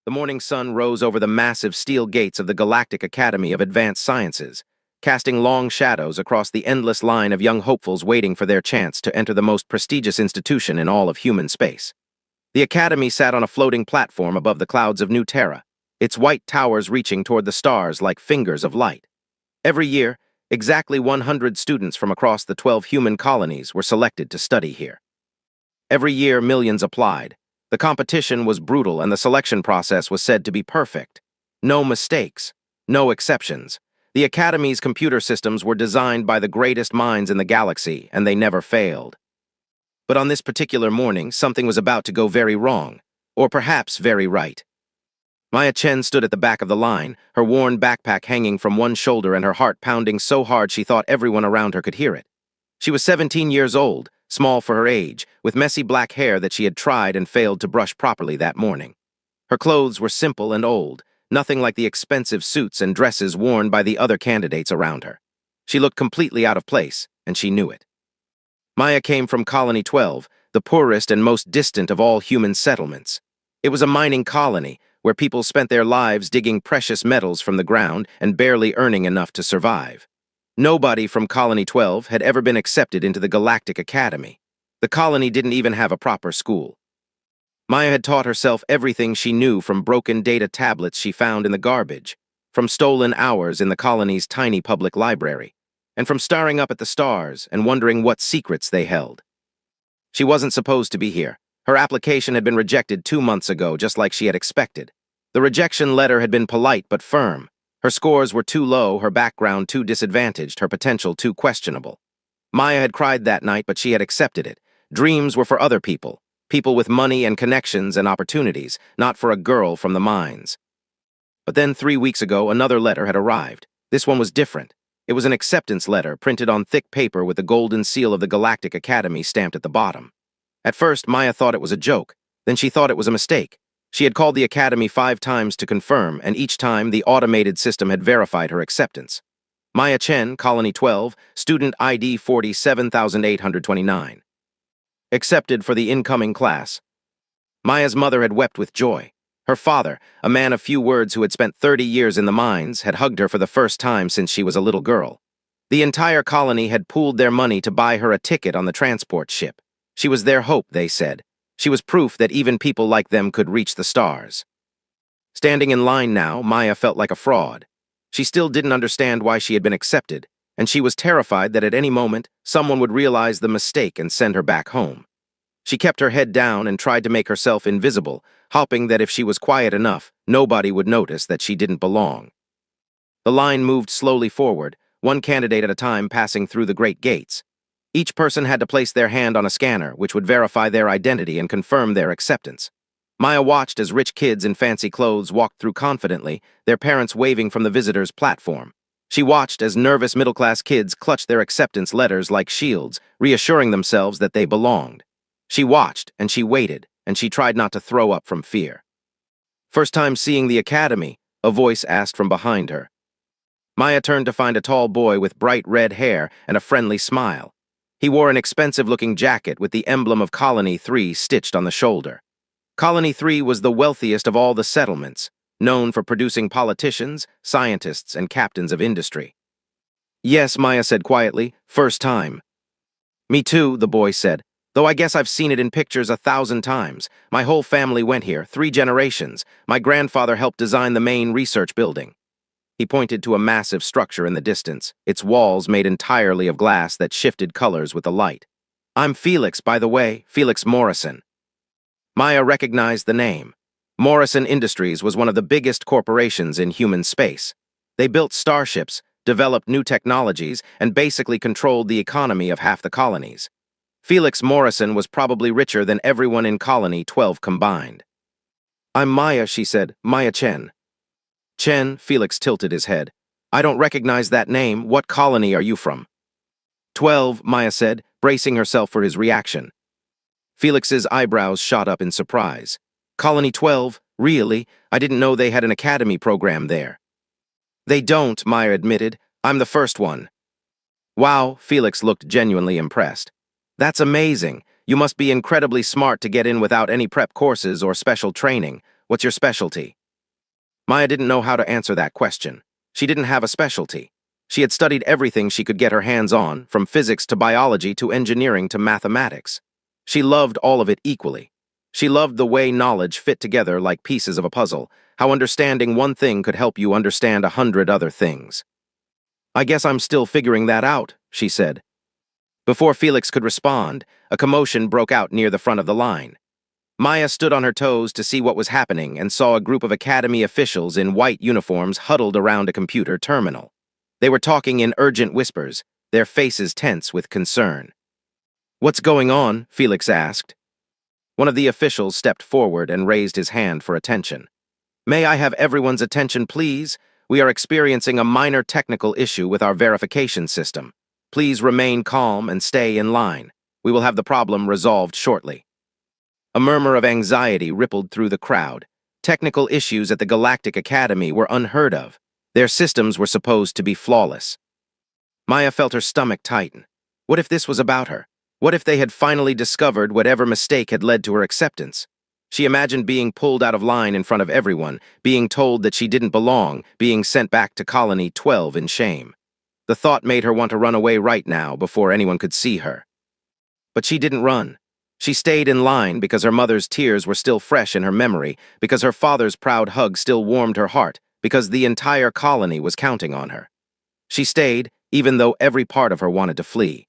The morning sun rose over the massive steel gates of the Galactic Academy of Advanced Sciences, casting long shadows across the endless line of young hopefuls waiting for their chance to enter the most prestigious institution in all of human space. The Academy sat on a floating platform above the clouds of New Terra, its white towers reaching toward the stars like fingers of light. Every year, exactly 100 students from across the 12 human colonies were selected to study here. Every year, millions applied. The competition was brutal and the selection process was said to be perfect. No mistakes, no exceptions. The Academy's computer systems were designed by the greatest minds in the galaxy, and they never failed. But on this particular morning, something was about to go very wrong, or perhaps very right. Maya Chen stood at the back of the line, her worn backpack hanging from one shoulder and her heart pounding so hard she thought everyone around her could hear it. She was 17 years old, small for her age, with messy black hair that she had tried and failed to brush properly that morning. Her clothes were simple and old, nothing like the expensive suits and dresses worn by the other candidates around her. She looked completely out of place, and she knew it. Maya came from Colony 12, the poorest and most distant of all human settlements. It was a mining colony, where people spent their lives digging precious metals from the ground and barely earning enough to survive. Nobody from Colony 12 had ever been accepted into the Galactic Academy. The colony didn't even have a proper school. Maya had taught herself everything she knew from broken data tablets she found in the garbage, from stolen hours in the colony's tiny public library, and from staring up at the stars and wondering what secrets they held. She wasn't supposed to be here. Her application had been rejected 2 months ago, just like she had expected. The rejection letter had been polite but firm. Her scores were too low, her background too disadvantaged, her potential too questionable. Maya had cried that night, but she had accepted it. Dreams were for other people, people with money and connections and opportunities, not for a girl from the mines. But then 3 weeks ago, another letter had arrived. This one was different. It was an acceptance letter printed on thick paper with the golden seal of the Galactic Academy stamped at the bottom. At first, Maya thought it was a joke. Then she thought it was a mistake. She had called the Academy 5 times to confirm, and each time the automated system had verified her acceptance. Maya Chen, Colony 12, student ID 47829. Accepted for the incoming class. Maya's mother had wept with joy. Her father, a man of few words who had spent 30 years in the mines, had hugged her for the first time since she was a little girl. The entire colony had pooled their money to buy her a ticket on the transport ship. She was their hope, they said. She was proof that even people like them could reach the stars. Standing in line now, Maya felt like a fraud. She still didn't understand why she had been accepted, and she was terrified that at any moment, someone would realize the mistake and send her back home. She kept her head down and tried to make herself invisible, hoping that if she was quiet enough, nobody would notice that she didn't belong. The line moved slowly forward, one candidate at a time passing through the great gates. Each person had to place their hand on a scanner, which would verify their identity and confirm their acceptance. Maya watched as rich kids in fancy clothes walked through confidently, their parents waving from the visitors' platform. She watched as nervous middle-class kids clutched their acceptance letters like shields, reassuring themselves that they belonged. She watched, and she waited, and she tried not to throw up from fear. "First time seeing the Academy," a voice asked from behind her. Maya turned to find a tall boy with bright red hair and a friendly smile. He wore an expensive-looking jacket with the emblem of Colony 3 stitched on the shoulder. Colony 3 was the wealthiest of all the settlements, known for producing politicians, scientists, and captains of industry. "Yes," Maya said quietly, "first time." "Me too," the boy said, "though I guess I've seen it in pictures 1,000 times. My whole family went here, 3 generations. My grandfather helped design the main research building." He pointed to a massive structure in the distance, its walls made entirely of glass that shifted colors with the light. "I'm Felix, by the way, Felix Morrison." Maya recognized the name. Morrison Industries was one of the biggest corporations in human space. They built starships, developed new technologies, and basically controlled the economy of half the colonies. Felix Morrison was probably richer than everyone in Colony 12 combined. "I'm Maya," she said, "Maya Chen." "Chen," Felix tilted his head. "I don't recognize that name. What colony are you from?" 12, Maya said, bracing herself for his reaction. Felix's eyebrows shot up in surprise. "Colony 12? Really? I didn't know they had an academy program there." "They don't," Maya admitted. "I'm the first one." "Wow," Felix looked genuinely impressed. "That's amazing. You must be incredibly smart to get in without any prep courses or special training. What's your specialty? Maya didn't know how to answer that question. She didn't have a specialty. She had studied everything she could get her hands on, from physics to biology to engineering to mathematics. She loved all of it equally. She loved the way knowledge fit together like pieces of a puzzle, how understanding one thing could help you understand 100 other things. I guess I'm still figuring that out, she said. Before Felix could respond, a commotion broke out near the front of the line. Maya stood on her toes to see what was happening and saw a group of academy officials in white uniforms huddled around a computer terminal. They were talking in urgent whispers, their faces tense with concern. "What's going on?" Felix asked. One of the officials stepped forward and raised his hand for attention. "May I have everyone's attention, please? We are experiencing a minor technical issue with our verification system. Please remain calm and stay in line. We will have the problem resolved shortly." A murmur of anxiety rippled through the crowd. Technical issues at the Galactic Academy were unheard of. Their systems were supposed to be flawless. Maya felt her stomach tighten. What if this was about her? What if they had finally discovered whatever mistake had led to her acceptance? She imagined being pulled out of line in front of everyone, being told that she didn't belong, being sent back to Colony 12 in shame. The thought made her want to run away right now before anyone could see her. But she didn't run. She stayed in line because her mother's tears were still fresh in her memory, because her father's proud hug still warmed her heart, because the entire colony was counting on her. She stayed, even though every part of her wanted to flee.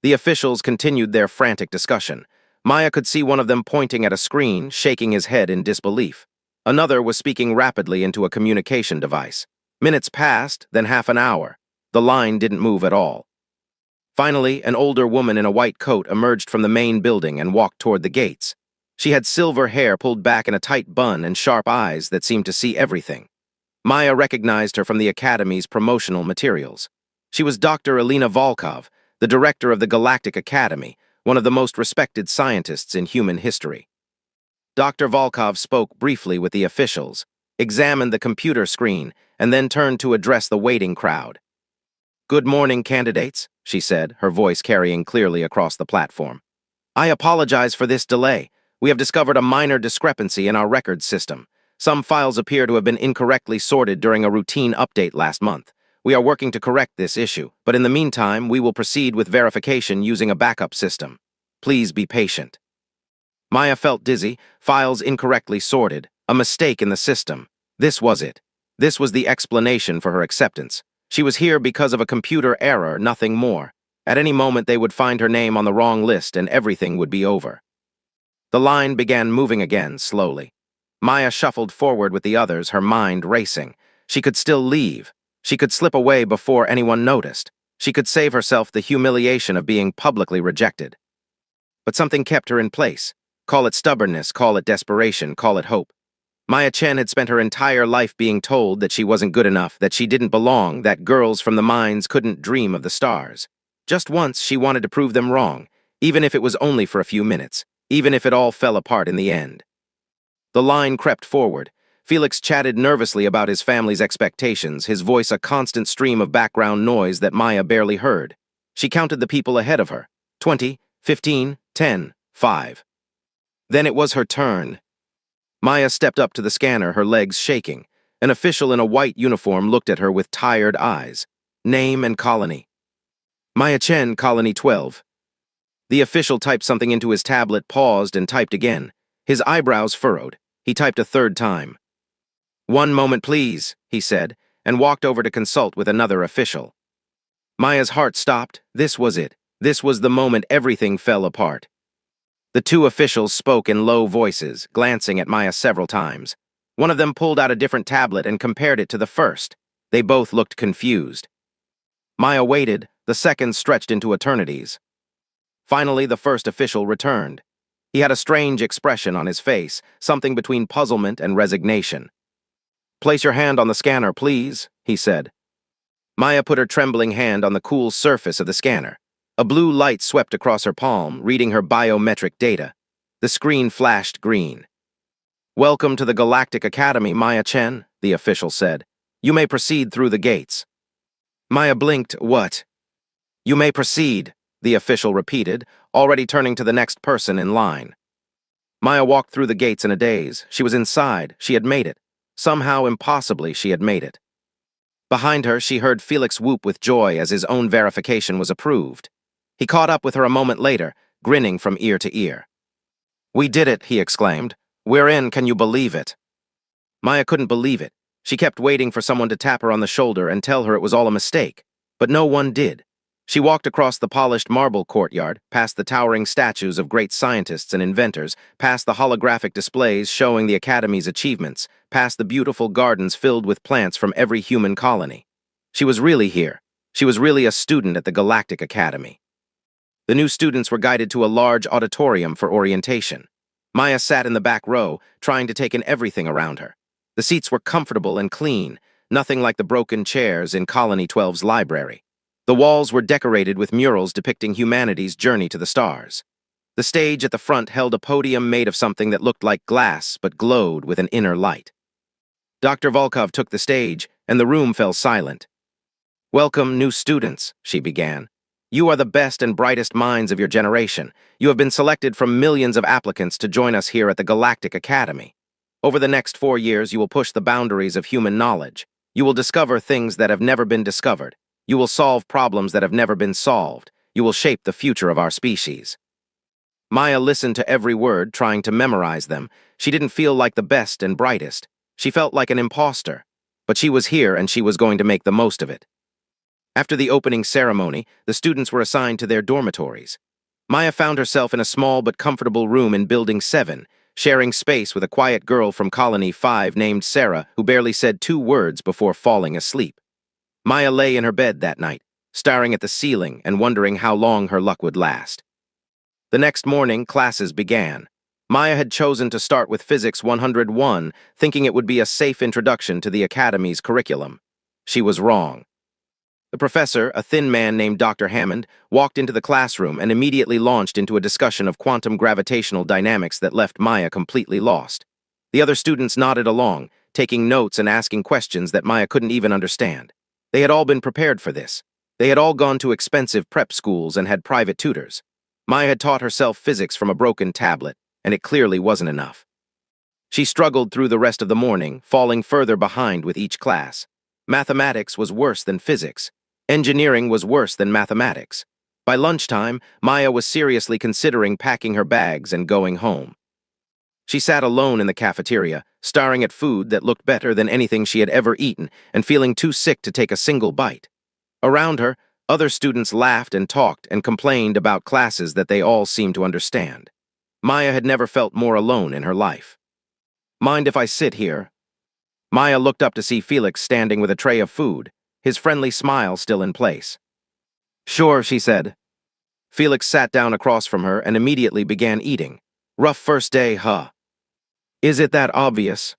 The officials continued their frantic discussion. Maya could see one of them pointing at a screen, shaking his head in disbelief. Another was speaking rapidly into a communication device. Minutes passed, then half an hour. The line didn't move at all. Finally, an older woman in a white coat emerged from the main building and walked toward the gates. She had silver hair pulled back in a tight bun and sharp eyes that seemed to see everything. Maya recognized her from the Academy's promotional materials. She was Dr. Elena Volkov, the director of the Galactic Academy, one of the most respected scientists in human history. Dr. Volkov spoke briefly with the officials, examined the computer screen, and then turned to address the waiting crowd. "Good morning, candidates," she said, her voice carrying clearly across the platform. "I apologize for this delay. We have discovered a minor discrepancy in our records system. Some files appear to have been incorrectly sorted during a routine update last month. We are working to correct this issue, but in the meantime, we will proceed with verification using a backup system. Please be patient." Maya felt dizzy, files incorrectly sorted, a mistake in the system. This was it. This was the explanation for her acceptance. She was here because of a computer error, nothing more. At any moment they would find her name on the wrong list and everything would be over. The line began moving again, slowly. Maya shuffled forward with the others, her mind racing. She could still leave. She could slip away before anyone noticed. She could save herself the humiliation of being publicly rejected. But something kept her in place. Call it stubbornness, call it desperation, call it hope. Maya Chen had spent her entire life being told that she wasn't good enough, that she didn't belong, that girls from the mines couldn't dream of the stars. Just once, she wanted to prove them wrong, even if it was only for a few minutes, even if it all fell apart in the end. The line crept forward. Felix chatted nervously about his family's expectations, his voice a constant stream of background noise that Maya barely heard. She counted the people ahead of her. 20, 15, 10, 5. Then it was her turn. Maya stepped up to the scanner, her legs shaking. An official in a white uniform looked at her with tired eyes. Name and colony. "Maya Chen, Colony 12. The official typed something into his tablet, paused, and typed again. His eyebrows furrowed. He typed a third time. "1 moment, please," he said, and walked over to consult with another official. Maya's heart stopped. This was it. This was the moment everything fell apart. The two officials spoke in low voices, glancing at Maya several times. One of them pulled out a different tablet and compared it to the first. They both looked confused. Maya waited, the seconds stretched into eternities. Finally, the first official returned. He had a strange expression on his face, something between puzzlement and resignation. "Place your hand on the scanner, please," he said. Maya put her trembling hand on the cool surface of the scanner. A blue light swept across her palm, reading her biometric data. The screen flashed green. "Welcome to the Galactic Academy, Maya Chen," the official said. "You may proceed through the gates." Maya blinked. "What?" "You may proceed," the official repeated, already turning to the next person in line. Maya walked through the gates in a daze. She was inside. She had made it. Somehow, impossibly, she had made it. Behind her, she heard Felix whoop with joy as his own verification was approved. He caught up with her a moment later, grinning from ear to ear. "We did it," he exclaimed. "We're in, can you believe it?" Maya couldn't believe it. She kept waiting for someone to tap her on the shoulder and tell her it was all a mistake, but no one did. She walked across the polished marble courtyard, past the towering statues of great scientists and inventors, past the holographic displays showing the Academy's achievements, past the beautiful gardens filled with plants from every human colony. She was really here. She was really a student at the Galactic Academy. The new students were guided to a large auditorium for orientation. Maya sat in the back row, trying to take in everything around her. The seats were comfortable and clean, nothing like the broken chairs in Colony 12's library. The walls were decorated with murals depicting humanity's journey to the stars. The stage at the front held a podium made of something that looked like glass but glowed with an inner light. Dr. Volkov took the stage, and the room fell silent. "Welcome, new students," she began. "You are the best and brightest minds of your generation. You have been selected from millions of applicants to join us here at the Galactic Academy. Over the next 4 years, you will push the boundaries of human knowledge. You will discover things that have never been discovered. You will solve problems that have never been solved. You will shape the future of our species." Maya listened to every word, trying to memorize them. She didn't feel like the best and brightest. She felt like an imposter. But she was here, and she was going to make the most of it. After the opening ceremony, the students were assigned to their dormitories. Maya found herself in a small but comfortable room in Building 7, sharing space with a quiet girl from Colony 5 named Sarah, who barely said 2 words before falling asleep. Maya lay in her bed that night, staring at the ceiling and wondering how long her luck would last. The next morning, classes began. Maya had chosen to start with Physics 101, thinking it would be a safe introduction to the Academy's curriculum. She was wrong. The professor, a thin man named Dr. Hammond, walked into the classroom and immediately launched into a discussion of quantum gravitational dynamics that left Maya completely lost. The other students nodded along, taking notes and asking questions that Maya couldn't even understand. They had all been prepared for this. They had all gone to expensive prep schools and had private tutors. Maya had taught herself physics from a broken tablet, and it clearly wasn't enough. She struggled through the rest of the morning, falling further behind with each class. Mathematics was worse than physics. Engineering was worse than mathematics. By lunchtime, Maya was seriously considering packing her bags and going home. She sat alone in the cafeteria, staring at food that looked better than anything she had ever eaten and feeling too sick to take a single bite. Around her, other students laughed and talked and complained about classes that they all seemed to understand. Maya had never felt more alone in her life. "Mind if I sit here?" Maya looked up to see Felix standing with a tray of food, his friendly smile still in place. "Sure," she said. Felix sat down across from her and immediately began eating. "Rough first day, huh? Is it that obvious?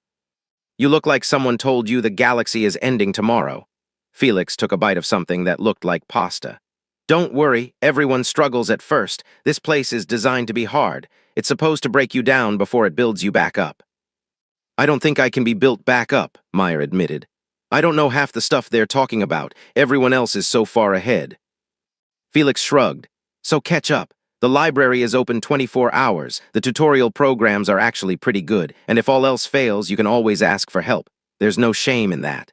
You look like someone told you the galaxy is ending tomorrow." Felix took a bite of something that looked like pasta. "Don't worry, everyone struggles at first. This place is designed to be hard. It's supposed to break you down before it builds you back up." "I don't think I can be built back up," Maya admitted. "I don't know half the stuff they're talking about. Everyone else is so far ahead." Felix shrugged. "So catch up. The library is open 24 hours. The tutorial programs are actually pretty good, and if all else fails, you can always ask for help. There's no shame in that."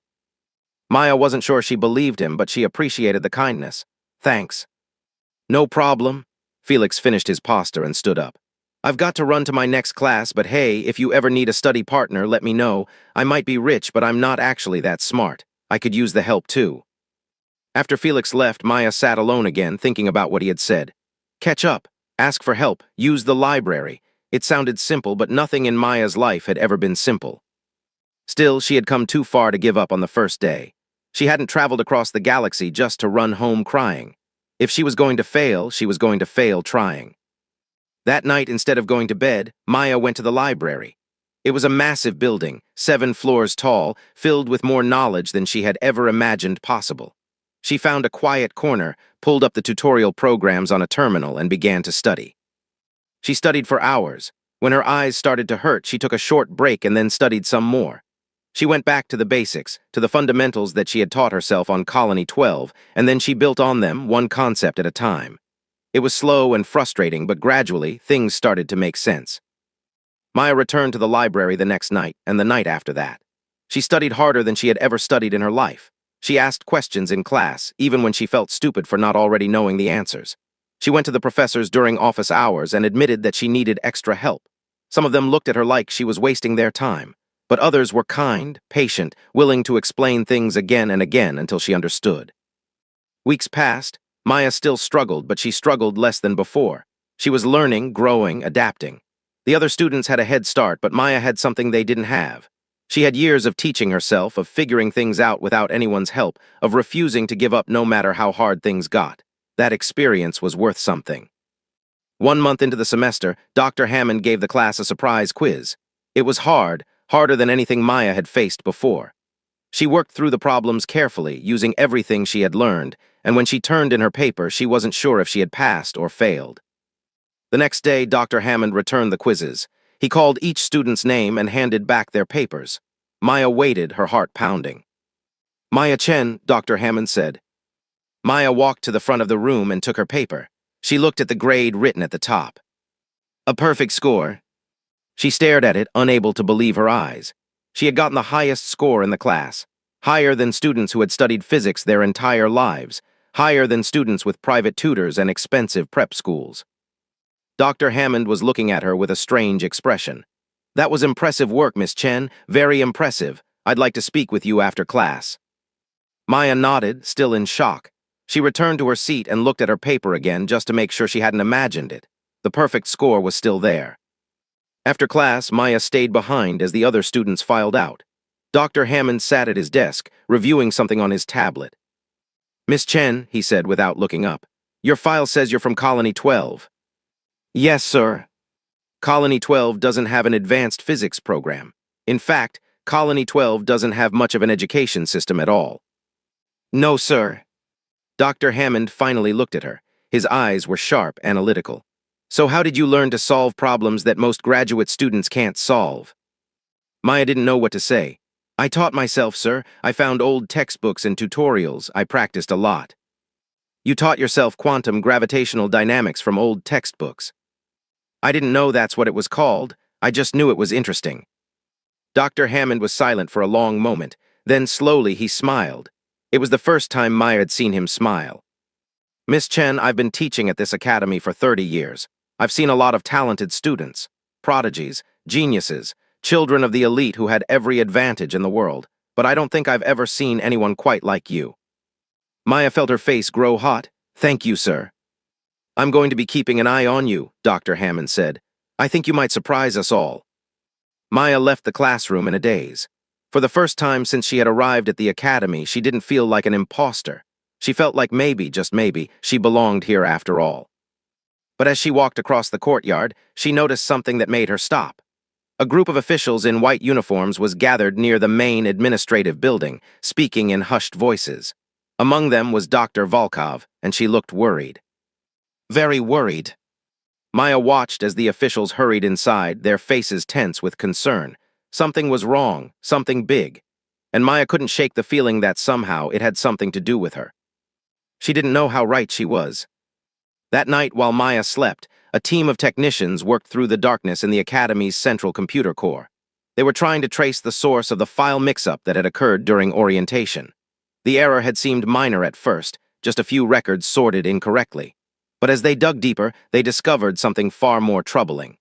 Maya wasn't sure she believed him, but she appreciated the kindness. "Thanks." "No problem." Felix finished his pasta and stood up. "I've got to run to my next class, but hey, if you ever need a study partner, let me know. I might be rich, but I'm not actually that smart. I could use the help too." After Felix left, Maya sat alone again, thinking about what he had said. Catch up, ask for help, use the library. It sounded simple, but nothing in Maya's life had ever been simple. Still, she had come too far to give up on the first day. She hadn't traveled across the galaxy just to run home crying. If she was going to fail, she was going to fail trying. That night, instead of going to bed, Maya went to the library. It was a massive building, 7 floors tall, filled with more knowledge than she had ever imagined possible. She found a quiet corner, pulled up the tutorial programs on a terminal, and began to study. She studied for hours. When her eyes started to hurt, she took a short break and then studied some more. She went back to the basics, to the fundamentals that she had taught herself on Colony 12, and then she built on them, one concept at a time. It was slow and frustrating, but gradually, things started to make sense. Maya returned to the library the next night and the night after that. She studied harder than she had ever studied in her life. She asked questions in class, even when she felt stupid for not already knowing the answers. She went to the professors during office hours and admitted that she needed extra help. Some of them looked at her like she was wasting their time, but others were kind, patient, willing to explain things again and again until she understood. Weeks passed. Maya still struggled, but she struggled less than before. She was learning, growing, adapting. The other students had a head start, but Maya had something they didn't have. She had years of teaching herself, of figuring things out without anyone's help, of refusing to give up no matter how hard things got. That experience was worth something. 1 month into the semester, Dr. Hammond gave the class a surprise quiz. It was hard, harder than anything Maya had faced before. She worked through the problems carefully, using everything she had learned, and when she turned in her paper, she wasn't sure if she had passed or failed. The next day, Dr. Hammond returned the quizzes. He called each student's name and handed back their papers. Maya waited, her heart pounding. "Maya Chen," Dr. Hammond said. Maya walked to the front of the room and took her paper. She looked at the grade written at the top. "A perfect score." She stared at it, unable to believe her eyes. She had gotten the highest score in the class, higher than students who had studied physics their entire lives, higher than students with private tutors and expensive prep schools. Dr. Hammond was looking at her with a strange expression. "That was impressive work, Miss Chen, very impressive. I'd like to speak with you after class." Maya nodded, still in shock. She returned to her seat and looked at her paper again just to make sure she hadn't imagined it. The perfect score was still there. After class, Maya stayed behind as the other students filed out. Dr. Hammond sat at his desk, reviewing something on his tablet. "Miss Chen," he said without looking up, "your file says you're from Colony 12. "Yes, sir." Colony 12 doesn't have an advanced physics program. In fact, Colony 12 doesn't have much of an education system at all. "No, sir." Dr. Hammond finally looked at her. His eyes were sharp, analytical. "So how did you learn to solve problems that most graduate students can't solve?" Maya didn't know what to say. "I taught myself, sir. I found old textbooks and tutorials. I practiced a lot." "You taught yourself quantum gravitational dynamics from old textbooks." "I didn't know that's what it was called. I just knew it was interesting." Dr. Hammond was silent for a long moment. Then slowly he smiled. It was the first time Maya had seen him smile. "Miss Chen, I've been teaching at this academy for 30 years. I've seen a lot of talented students, prodigies, geniuses, children of the elite who had every advantage in the world, but I don't think I've ever seen anyone quite like you." Maya felt her face grow hot. "Thank you, sir." "I'm going to be keeping an eye on you," Dr. Hammond said. "I think you might surprise us all." Maya left the classroom in a daze. For the first time since she had arrived at the academy, she didn't feel like an imposter. She felt like maybe, just maybe, she belonged here after all. But as she walked across the courtyard, she noticed something that made her stop. A group of officials in white uniforms was gathered near the main administrative building, speaking in hushed voices. Among them was Dr. Volkov, and she looked worried. Very worried. Maya watched as the officials hurried inside, their faces tense with concern. Something was wrong, something big. And Maya couldn't shake the feeling that somehow it had something to do with her. She didn't know how right she was. That night, while Maya slept, a team of technicians worked through the darkness in the Academy's central computer core. They were trying to trace the source of the file mix-up that had occurred during orientation. The error had seemed minor at first, just a few records sorted incorrectly. But as they dug deeper, they discovered something far more troubling.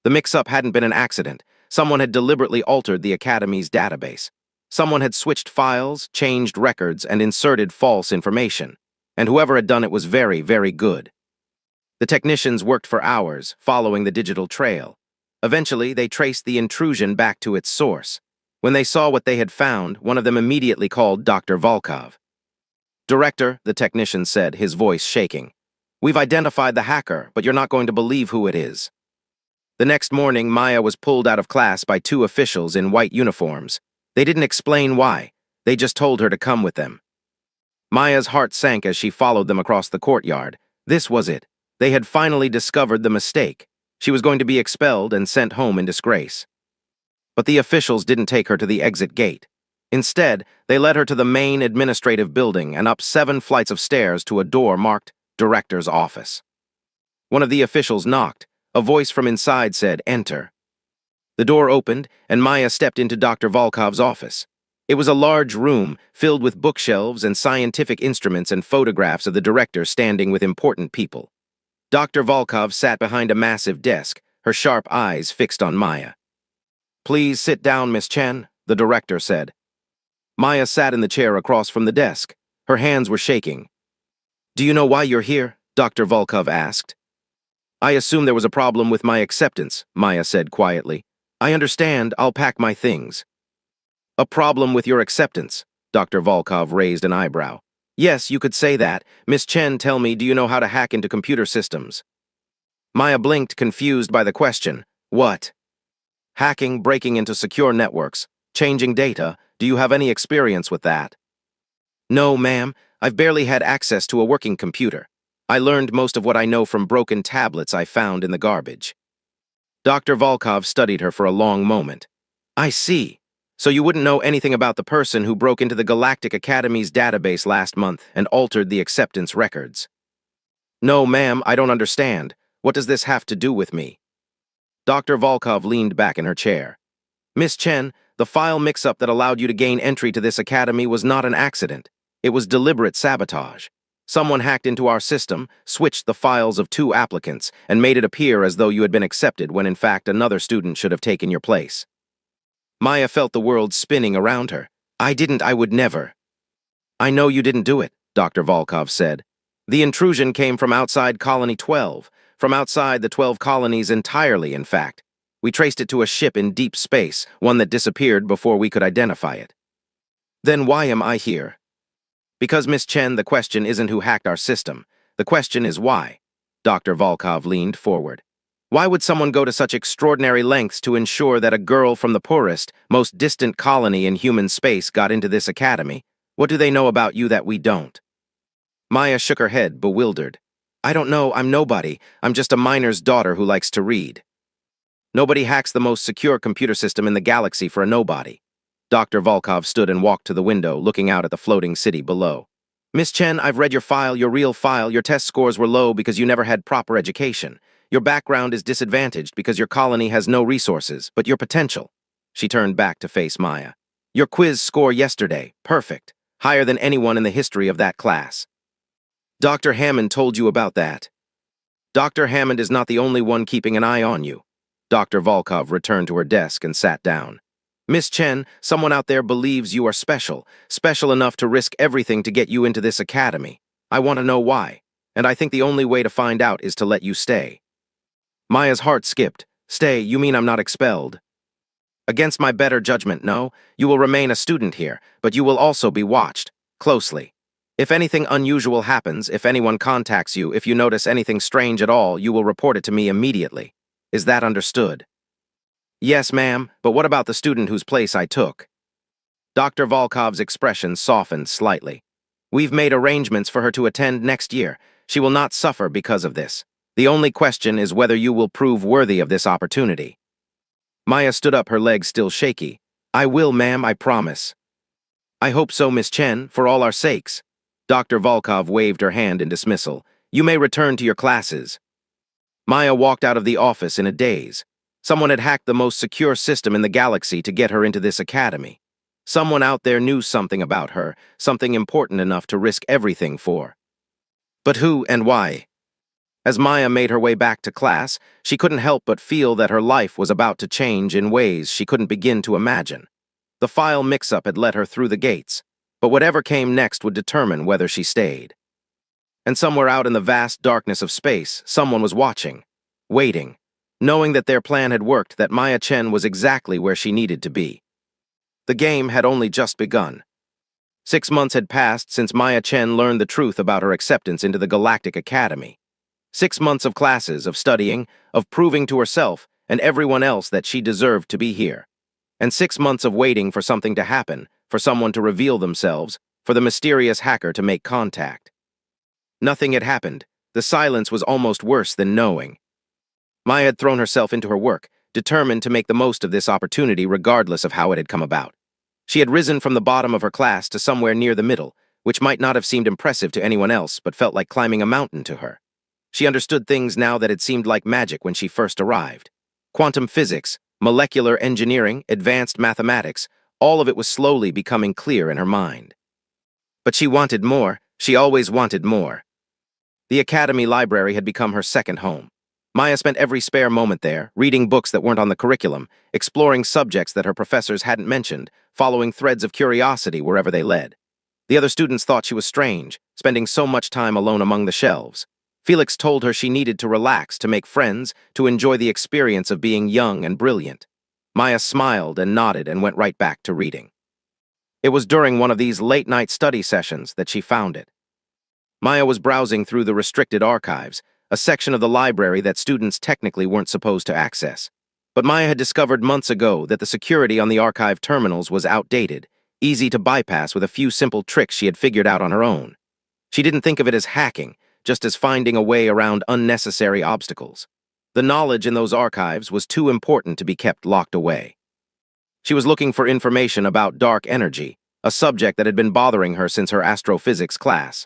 The mix-up hadn't been an accident. Someone had deliberately altered the Academy's database. Someone had switched files, changed records, and inserted false information. And whoever had done it was very, very good. The technicians worked for hours, following the digital trail. Eventually, they traced the intrusion back to its source. When they saw what they had found, one of them immediately called Dr. Volkov. "Director," the technician said, his voice shaking. "We've identified the hacker, but you're not going to believe who it is." The next morning, Maya was pulled out of class by two officials in white uniforms. They didn't explain why. They just told her to come with them. Maya's heart sank as she followed them across the courtyard. This was it. They had finally discovered the mistake. She was going to be expelled and sent home in disgrace. But the officials didn't take her to the exit gate. Instead, they led her to the main administrative building and up 7 flights of stairs to a door marked Director's Office. One of the officials knocked. A voice from inside said, "Enter." The door opened, and Maya stepped into Dr. Volkov's office. It was a large room filled with bookshelves and scientific instruments and photographs of the director standing with important people. Dr. Volkov sat behind a massive desk, her sharp eyes fixed on Maya. "Please sit down, Miss Chen," the director said. Maya sat in the chair across from the desk. Her hands were shaking. "Do you know why you're here?" Dr. Volkov asked. "I assume there was a problem with my acceptance," Maya said quietly. "I understand, I'll pack my things." "A problem with your acceptance?" Dr. Volkov raised an eyebrow. "Yes, you could say that. Miss Chen, tell me, do you know how to hack into computer systems?" Maya blinked, confused by the question. "What?" "Hacking, breaking into secure networks, changing data. Do you have any experience with that?" "No, ma'am. I've barely had access to a working computer. I learned most of what I know from broken tablets I found in the garbage." Dr. Volkov studied her for a long moment. "I see. So you wouldn't know anything about the person who broke into the Galactic Academy's database last month and altered the acceptance records?" "No, ma'am, I don't understand. What does this have to do with me?" Dr. Volkov leaned back in her chair. "Miss Chen, the file mix-up that allowed you to gain entry to this academy was not an accident. It was deliberate sabotage. Someone hacked into our system, switched the files of 2 applicants, and made it appear as though you had been accepted when in fact another student should have taken your place." Maya felt the world spinning around her. I would never." "I know you didn't do it," Dr. Volkov said. "The intrusion came from outside Colony 12, from outside the 12 colonies entirely, in fact. We traced it to a ship in deep space, one that disappeared before we could identify it." "Then why am I here?" "Because, Miss Chen, the question isn't who hacked our system. The question is why." Dr. Volkov leaned forward. "Why would someone go to such extraordinary lengths to ensure that a girl from the poorest, most distant colony in human space got into this academy? What do they know about you that we don't?" Maya shook her head, bewildered. "I don't know, I'm nobody. I'm just a miner's daughter who likes to read." "Nobody hacks the most secure computer system in the galaxy for a nobody." Dr. Volkov stood and walked to the window, looking out at the floating city below. "Miss Chen, I've read your real file. Your test scores were low because you never had proper education. Your background is disadvantaged because your colony has no resources, but your potential." She turned back to face Maya. "Your quiz score yesterday, perfect. Higher than anyone in the history of that class." "Dr. Hammond told you about that." "Dr. Hammond is not the only one keeping an eye on you." Dr. Volkov returned to her desk and sat down. "Miss Chen, someone out there believes you are special, special enough to risk everything to get you into this academy. I want to know why, and I think the only way to find out is to let you stay." Maya's heart skipped. "Stay, you mean I'm not expelled?" "Against my better judgment, no. You will remain a student here, but you will also be watched, closely. If anything unusual happens, if anyone contacts you, if you notice anything strange at all, you will report it to me immediately. Is that understood?" "Yes, ma'am, but what about the student whose place I took?" Dr. Volkov's expression softened slightly. "We've made arrangements for her to attend next year. She will not suffer because of this. The only question is whether you will prove worthy of this opportunity." Maya stood up, her legs still shaky. "I will, ma'am, I promise." "I hope so, Miss Chen, for all our sakes." Dr. Volkov waved her hand in dismissal. "You may return to your classes." Maya walked out of the office in a daze. Someone had hacked the most secure system in the galaxy to get her into this academy. Someone out there knew something about her, something important enough to risk everything for. But who and why? As Maya made her way back to class, she couldn't help but feel that her life was about to change in ways she couldn't begin to imagine. The file mix-up had let her through the gates, but whatever came next would determine whether she stayed. And somewhere out in the vast darkness of space, someone was watching, waiting, knowing that their plan had worked, that Maya Chen was exactly where she needed to be. The game had only just begun. 6 months had passed since Maya Chen learned the truth about her acceptance into the Galactic Academy. 6 months of classes, of studying, of proving to herself and everyone else that she deserved to be here. And 6 months of waiting for something to happen, for someone to reveal themselves, for the mysterious hacker to make contact. Nothing had happened. The silence was almost worse than knowing. Maya had thrown herself into her work, determined to make the most of this opportunity regardless of how it had come about. She had risen from the bottom of her class to somewhere near the middle, which might not have seemed impressive to anyone else but felt like climbing a mountain to her. She understood things now that had seemed like magic when she first arrived. Quantum physics, molecular engineering, advanced mathematics, all of it was slowly becoming clear in her mind. But she wanted more. She always wanted more. The academy library had become her second home. Maya spent every spare moment there, reading books that weren't on the curriculum, exploring subjects that her professors hadn't mentioned, following threads of curiosity wherever they led. The other students thought she was strange, spending so much time alone among the shelves. Felix told her she needed to relax, to make friends, to enjoy the experience of being young and brilliant. Maya smiled and nodded and went right back to reading. It was during one of these late-night study sessions that she found it. Maya was browsing through the restricted archives, a section of the library that students technically weren't supposed to access. But Maya had discovered months ago that the security on the archive terminals was outdated, easy to bypass with a few simple tricks she had figured out on her own. She didn't think of it as hacking, just as finding a way around unnecessary obstacles. The knowledge in those archives was too important to be kept locked away. She was looking for information about dark energy, a subject that had been bothering her since her astrophysics class.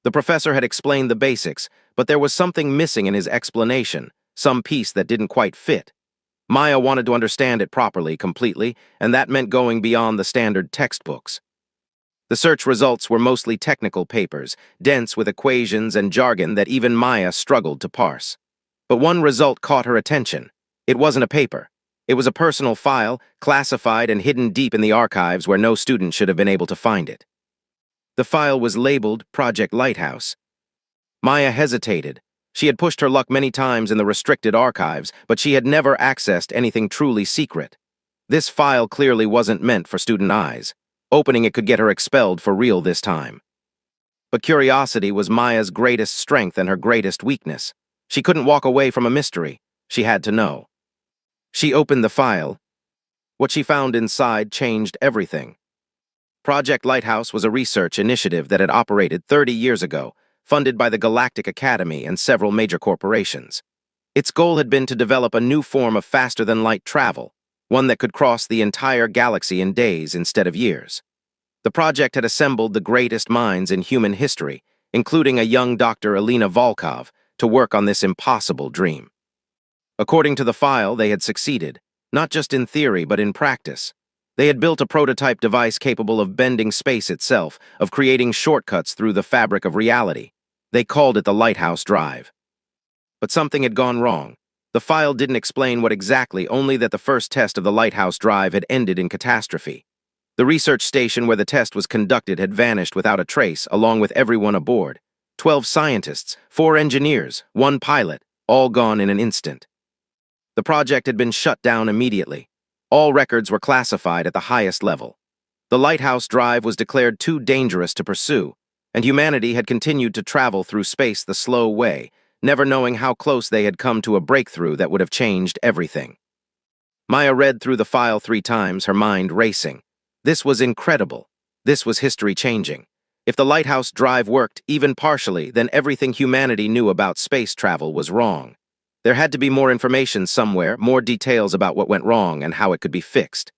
The professor had explained the basics, but there was something missing in his explanation, some piece that didn't quite fit. Maya wanted to understand it properly, completely, and that meant going beyond the standard textbooks. The search results were mostly technical papers, dense with equations and jargon that even Maya struggled to parse. But one result caught her attention. It wasn't a paper. It was a personal file, classified and hidden deep in the archives where no student should have been able to find it. The file was labeled Project Lighthouse. Maya hesitated. She had pushed her luck many times in the restricted archives, but she had never accessed anything truly secret. This file clearly wasn't meant for student eyes. Opening it could get her expelled for real this time. But curiosity was Maya's greatest strength and her greatest weakness. She couldn't walk away from a mystery. She had to know. She opened the file. What she found inside changed everything. Project Lighthouse was a research initiative that had operated 30 years ago, funded by the Galactic Academy and several major corporations. Its goal had been to develop a new form of faster-than-light travel, one that could cross the entire galaxy in days instead of years. The project had assembled the greatest minds in human history, including a young Dr. Alina Volkov, to work on this impossible dream. According to the file, they had succeeded, not just in theory but in practice. They had built a prototype device capable of bending space itself, of creating shortcuts through the fabric of reality. They called it the Lighthouse Drive. But something had gone wrong. The file didn't explain what exactly, only that the first test of the Lighthouse Drive had ended in catastrophe. The research station where the test was conducted had vanished without a trace, along with everyone aboard. 12 scientists, 4 engineers, 1 pilot, all gone in an instant. The project had been shut down immediately. All records were classified at the highest level. The Lighthouse Drive was declared too dangerous to pursue, and humanity had continued to travel through space the slow way, never knowing how close they had come to a breakthrough that would have changed everything. Maya read through the file 3 times, her mind racing. This was incredible. This was history-changing. If the Lighthouse Drive worked, even partially, then everything humanity knew about space travel was wrong. There had to be more information somewhere, more details about what went wrong and how it could be fixed.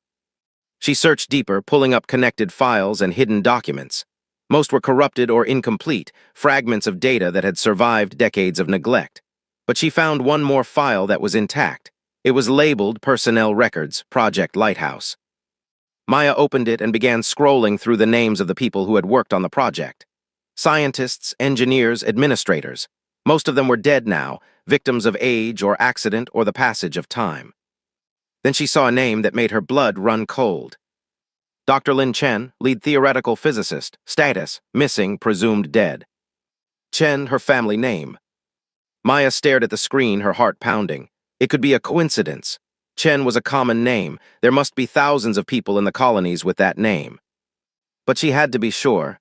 She searched deeper, pulling up connected files and hidden documents. Most were corrupted or incomplete, fragments of data that had survived decades of neglect. But she found one more file that was intact. It was labeled Personnel Records, Project Lighthouse. Maya opened it and began scrolling through the names of the people who had worked on the project. Scientists, engineers, administrators. Most of them were dead now, victims of age or accident or the passage of time. Then she saw a name that made her blood run cold. Dr. Lin Chen, lead theoretical physicist, status, missing, presumed dead. Chen, her family name. Maya stared at the screen, her heart pounding. It could be a coincidence. Chen was a common name. There must be thousands of people in the colonies with that name. But she had to be sure.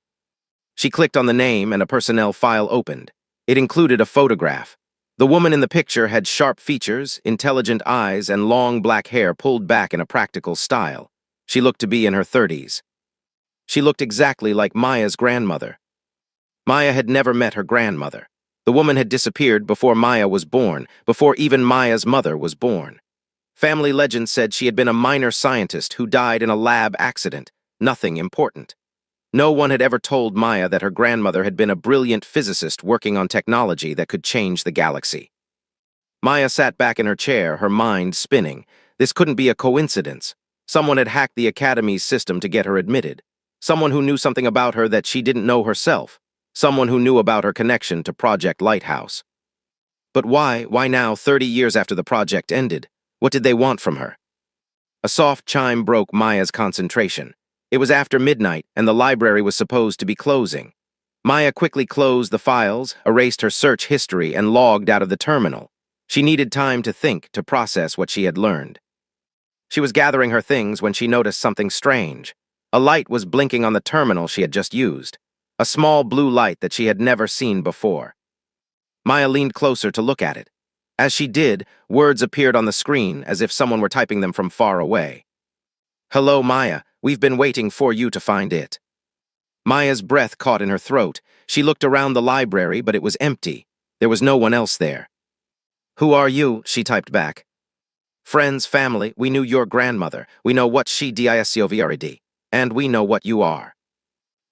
She clicked on the name and a personnel file opened. It included a photograph. The woman in the picture had sharp features, intelligent eyes, and long black hair pulled back in a practical style. She looked to be in her 30s. She looked exactly like Maya's grandmother. Maya had never met her grandmother. The woman had disappeared before Maya was born, before even Maya's mother was born. Family legend said she had been a minor scientist who died in a lab accident, nothing important. No one had ever told Maya that her grandmother had been a brilliant physicist working on technology that could change the galaxy. Maya sat back in her chair, her mind spinning. This couldn't be a coincidence. Someone had hacked the Academy's system to get her admitted. Someone who knew something about her that she didn't know herself. Someone who knew about her connection to Project Lighthouse. But why? Why now, 30 years after the project ended? What did they want from her? A soft chime broke Maya's concentration. It was after midnight, and the library was supposed to be closing. Maya quickly closed the files, erased her search history, and logged out of the terminal. She needed time to think, to process what she had learned. She was gathering her things when she noticed something strange. A light was blinking on the terminal she had just used. A small blue light that she had never seen before. Maya leaned closer to look at it. As she did, words appeared on the screen as if someone were typing them from far away. "Hello, Maya. We've been waiting for you to find it." Maya's breath caught in her throat. She looked around the library, but it was empty. There was no one else there. "Who are you?" she typed back. "Friends, family, we knew your grandmother. We know what she discovered. And we know what you are."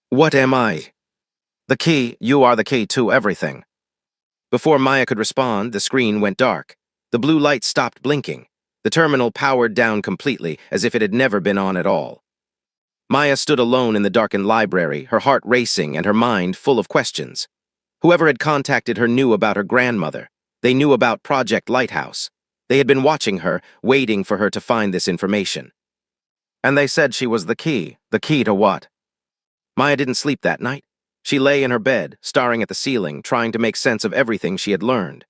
"What am I?" "The key. You are the key to everything." Before Maya could respond, the screen went dark. The blue light stopped blinking. The terminal powered down completely, as if it had never been on at all. Maya stood alone in the darkened library, her heart racing and her mind full of questions. Whoever had contacted her knew about her grandmother. They knew about Project Lighthouse. They had been watching her, waiting for her to find this information. And they said she was the key. The key to what? Maya didn't sleep that night. She lay in her bed, staring at the ceiling, trying to make sense of everything she had learned.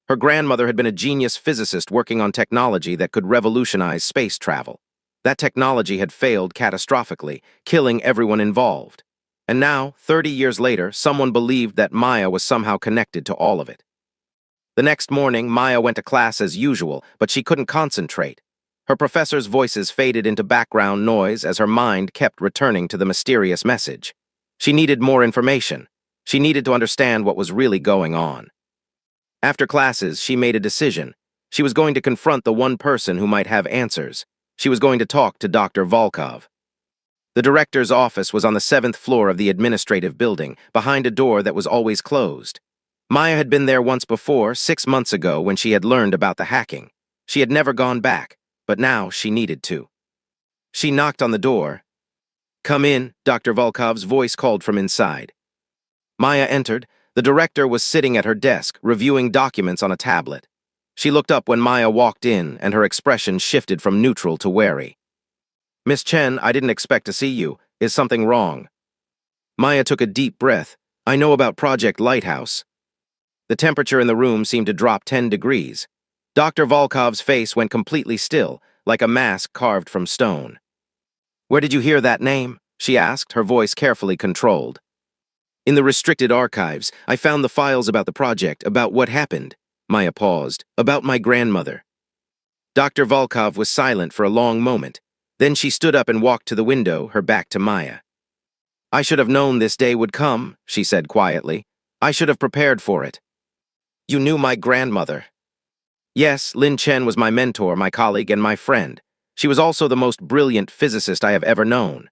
Her grandmother had been a genius physicist working on technology that could revolutionize space travel. That technology had failed catastrophically, killing everyone involved. And now, 30 years later, someone believed that Maya was somehow connected to all of it. The next morning, Maya went to class as usual, but she couldn't concentrate. Her professor's voices faded into background noise as her mind kept returning to the mysterious message. She needed more information. She needed to understand what was really going on. After classes, she made a decision. She was going to confront the one person who might have answers. She was going to talk to Dr. Volkov. The director's office was on the 7th floor of the administrative building, behind a door that was always closed. Maya had been there once before, 6 months ago, when she had learned about the hacking. She had never gone back, but now she needed to. She knocked on the door. "Come in," Dr. Volkov's voice called from inside. Maya entered. The director was sitting at her desk, reviewing documents on a tablet. She looked up when Maya walked in, and her expression shifted from neutral to wary. "Miss Chen, I didn't expect to see you. Is something wrong?" Maya took a deep breath. "I know about Project Lighthouse." The temperature in the room seemed to drop 10 degrees. Dr. Volkov's face went completely still, like a mask carved from stone. "Where did you hear that name?" she asked, her voice carefully controlled. "In the restricted archives, I found the files about the project, about what happened." Maya paused. "About my grandmother." Dr. Volkov was silent for a long moment. Then she stood up and walked to the window, her back to Maya. "I should have known this day would come," she said quietly. "I should have prepared for it." "You knew my grandmother?" "Yes, Lin Chen was my mentor, my colleague, and my friend. She was also the most brilliant physicist I have ever known."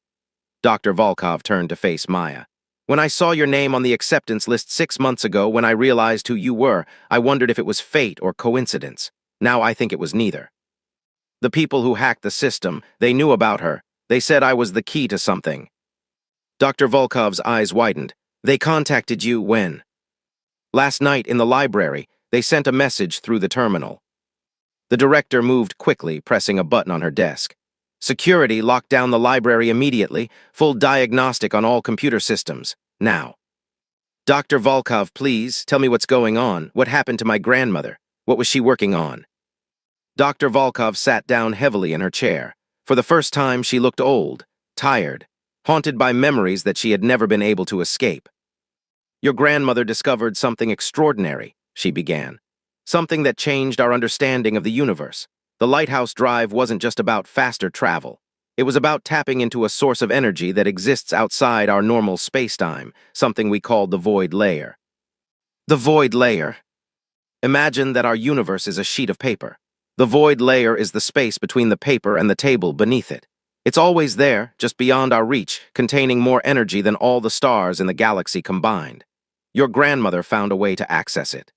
Dr. Volkov turned to face Maya. "When I saw your name on the acceptance list 6 months ago, when I realized who you were, I wondered if it was fate or coincidence. Now I think it was neither. The people who hacked the system, they knew about her. They said I was the key to something." Dr. Volkov's eyes widened. "They contacted you when?" "Last night in the library. They sent a message through the terminal." The director moved quickly, pressing a button on her desk. Security locked down the library immediately, full diagnostic on all computer systems. Now. "Dr. Volkov, please, tell me what's going on. What happened to my grandmother? What was she working on?" Dr. Volkov sat down heavily in her chair. For the first time, she looked old, tired, haunted by memories that she had never been able to escape. "Your grandmother discovered something extraordinary," she began. "Something that changed our understanding of the universe. The Lighthouse Drive wasn't just about faster travel. It was about tapping into a source of energy that exists outside our normal spacetime, something we called the void layer." "The void layer." Imagine that our universe is a sheet of paper. The void layer is the space between the paper and the table beneath it. It's always there, just beyond our reach, containing more energy than all the stars in the galaxy combined. Your grandmother found a way to access it.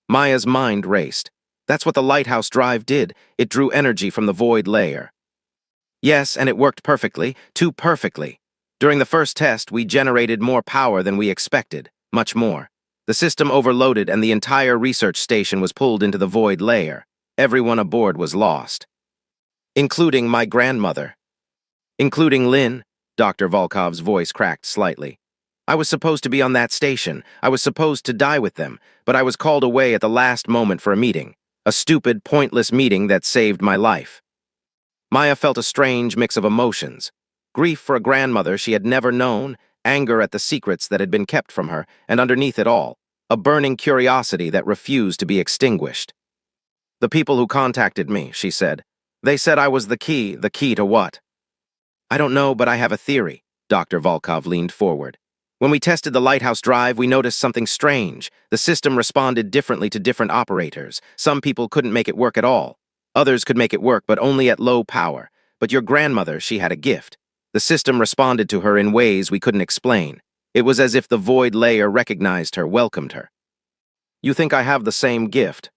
Maya's mind raced. That's what the lighthouse drive did. It drew energy from the void layer. Yes, and it worked perfectly, too perfectly. During the first test, we generated more power than we expected, much more. The system overloaded and the entire research station was pulled into the void layer. Everyone aboard was lost. Including my grandmother. Including Lynn, Dr. Volkov's voice cracked slightly. I was supposed to be on that station. I was supposed to die with them, but I was called away at the last moment for a meeting. A stupid, pointless meeting that saved my life. Maya felt a strange mix of emotions. Grief for a grandmother she had never known, anger at the secrets that had been kept from her, and underneath it all, a burning curiosity that refused to be extinguished. The people who contacted me, she said. They said I was the key to what? I don't know, but I have a theory. Dr. Volkov leaned forward. When we tested the lighthouse drive, we noticed something strange. The system responded differently to different operators. Some people couldn't make it work at all. Others could make it work, but only at low power. But your grandmother, she had a gift. The system responded to her in ways we couldn't explain. It was as if the void layer recognized her, welcomed her. You think I have the same gift?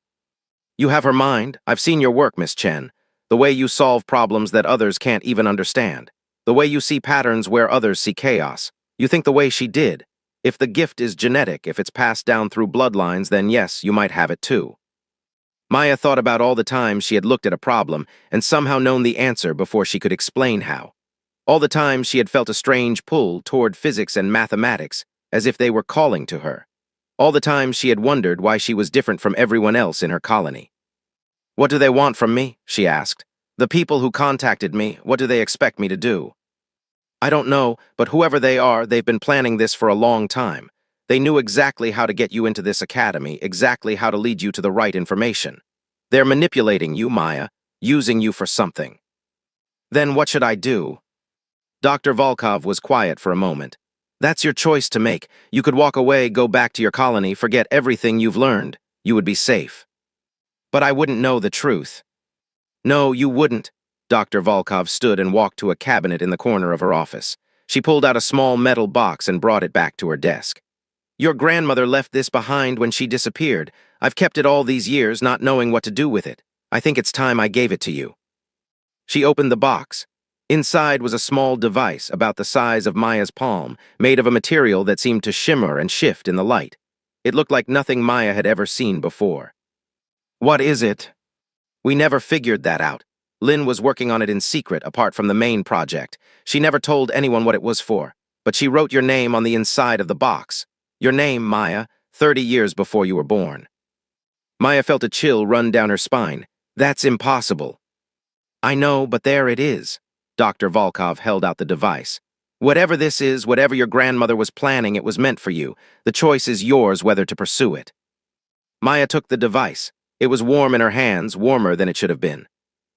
You have her mind. I've seen your work, Miss Chen. The way you solve problems that others can't even understand. The way you see patterns where others see chaos. You think the way she did. If the gift is genetic, if it's passed down through bloodlines, then yes, you might have it too. Maya thought about all the times she had looked at a problem and somehow known the answer before she could explain how. All the times she had felt a strange pull toward physics and mathematics, as if they were calling to her. All the times she had wondered why she was different from everyone else in her colony. What do they want from me? She asked. The people who contacted me, what do they expect me to do? I don't know, but whoever they are, they've been planning this for a long time. They knew exactly how to get you into this academy, exactly how to lead you to the right information. They're manipulating you, Maya, using you for something. Then what should I do? Dr. Volkov was quiet for a moment. That's your choice to make. You could walk away, go back to your colony, forget everything you've learned. You would be safe. But I wouldn't know the truth. No, you wouldn't. Dr. Volkov stood and walked to a cabinet in the corner of her office. She pulled out a small metal box and brought it back to her desk. Your grandmother left this behind when she disappeared. I've kept it all these years, not knowing what to do with it. I think it's time I gave it to you. She opened the box. Inside was a small device about the size of Maya's palm, made of a material that seemed to shimmer and shift in the light. It looked like nothing Maya had ever seen before. What is it? We never figured that out. Lynn was working on it in secret, apart from the main project. She never told anyone what it was for, but she wrote your name on the inside of the box. Your name, Maya, 30 years before you were born. Maya felt a chill run down her spine. That's impossible. I know, but there it is. Dr. Volkov held out the device. Whatever this is, whatever your grandmother was planning, it was meant for you. The choice is yours whether to pursue it. Maya took the device. It was warm in her hands, warmer than it should have been.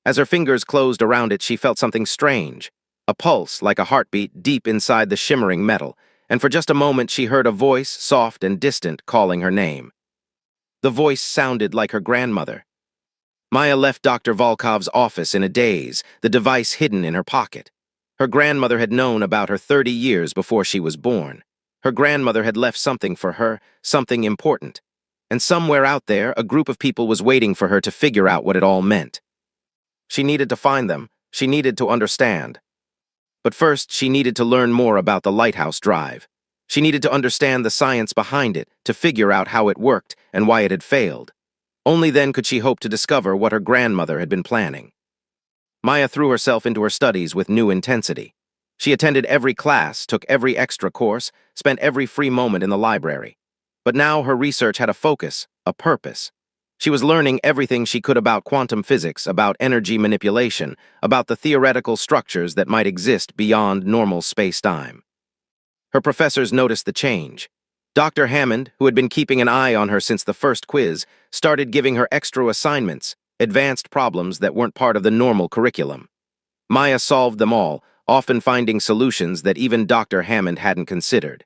As her fingers closed around it, she felt something strange. A pulse, like a heartbeat, deep inside the shimmering metal, and for just a moment she heard a voice, soft and distant, calling her name. The voice sounded like her grandmother. Maya left Dr. Volkov's office in a daze, the device hidden in her pocket. Her grandmother had known about her 30 years before she was born. Her grandmother had left something for her, something important. And somewhere out there, a group of people was waiting for her to figure out what it all meant. She needed to find them. She needed to understand. But first, she needed to learn more about the lighthouse drive. She needed to understand the science behind it, to figure out how it worked and why it had failed. Only then could she hope to discover what her grandmother had been planning. Maya threw herself into her studies with new intensity. She attended every class, took every extra course, spent every free moment in the library. But now her research had a focus, a purpose. She was learning everything she could about quantum physics, about energy manipulation, about the theoretical structures that might exist beyond normal space-time. Her professors noticed the change. Dr. Hammond, who had been keeping an eye on her since the first quiz, started giving her extra assignments, advanced problems that weren't part of the normal curriculum. Maya solved them all, often finding solutions that even Dr. Hammond hadn't considered.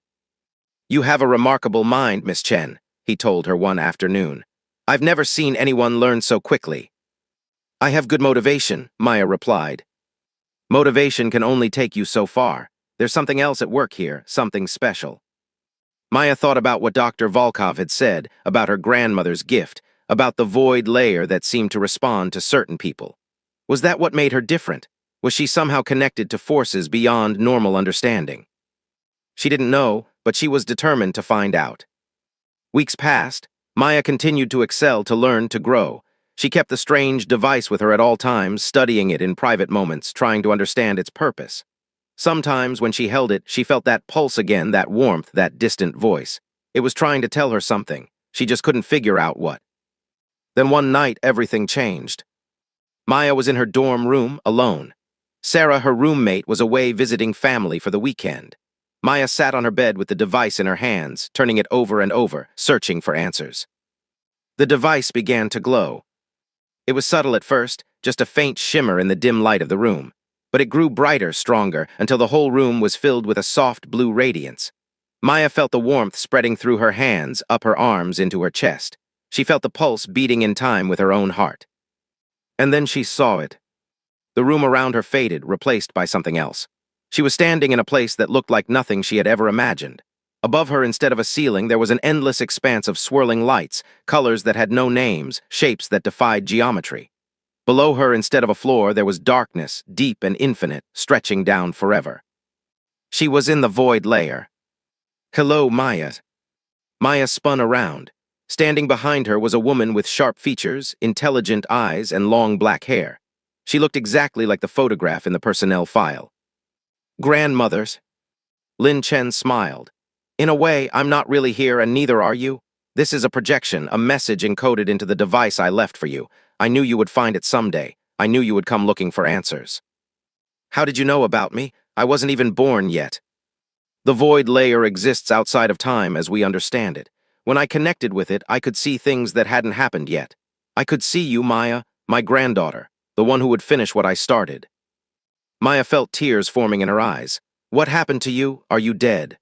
You have a remarkable mind, Miss Chen, he told her one afternoon. I've never seen anyone learn so quickly. I have good motivation, Maya replied. Motivation can only take you so far. There's something else at work here, something special. Maya thought about what Dr. Volkov had said about her grandmother's gift, about the void layer that seemed to respond to certain people. Was that what made her different? Was she somehow connected to forces beyond normal understanding? She didn't know, but she was determined to find out. Weeks passed. Maya continued to excel, to learn, to grow. She kept the strange device with her at all times, studying it in private moments, trying to understand its purpose. Sometimes, when she held it, she felt that pulse again, that warmth, that distant voice. It was trying to tell her something. She just couldn't figure out what. Then one night, everything changed. Maya was in her dorm room, alone. Sarah, her roommate, was away visiting family for the weekend. Maya sat on her bed with the device in her hands, turning it over and over, searching for answers. The device began to glow. It was subtle at first, just a faint shimmer in the dim light of the room. But it grew brighter, stronger, until the whole room was filled with a soft blue radiance. Maya felt the warmth spreading through her hands, up her arms, into her chest. She felt the pulse beating in time with her own heart. And then she saw it. The room around her faded, replaced by something else. She was standing in a place that looked like nothing she had ever imagined. Above her, instead of a ceiling, there was an endless expanse of swirling lights, colors that had no names, shapes that defied geometry. Below her, instead of a floor, there was darkness, deep and infinite, stretching down forever. She was in the void layer. "Hello, Maya." Maya spun around. Standing behind her was a woman with sharp features, intelligent eyes, and long black hair. She looked exactly like the photograph in the personnel file. "Grandmothers." Lin Chen smiled. "In a way, I'm not really here and neither are you. This is a projection, a message encoded into the device I left for you. I knew you would find it someday. I knew you would come looking for answers." "How did you know about me? I wasn't even born yet." "The void layer exists outside of time as we understand it. When I connected with it, I could see things that hadn't happened yet. I could see you, Maya, my granddaughter, the one who would finish what I started." Maya felt tears forming in her eyes. "What happened to you? Are you dead?"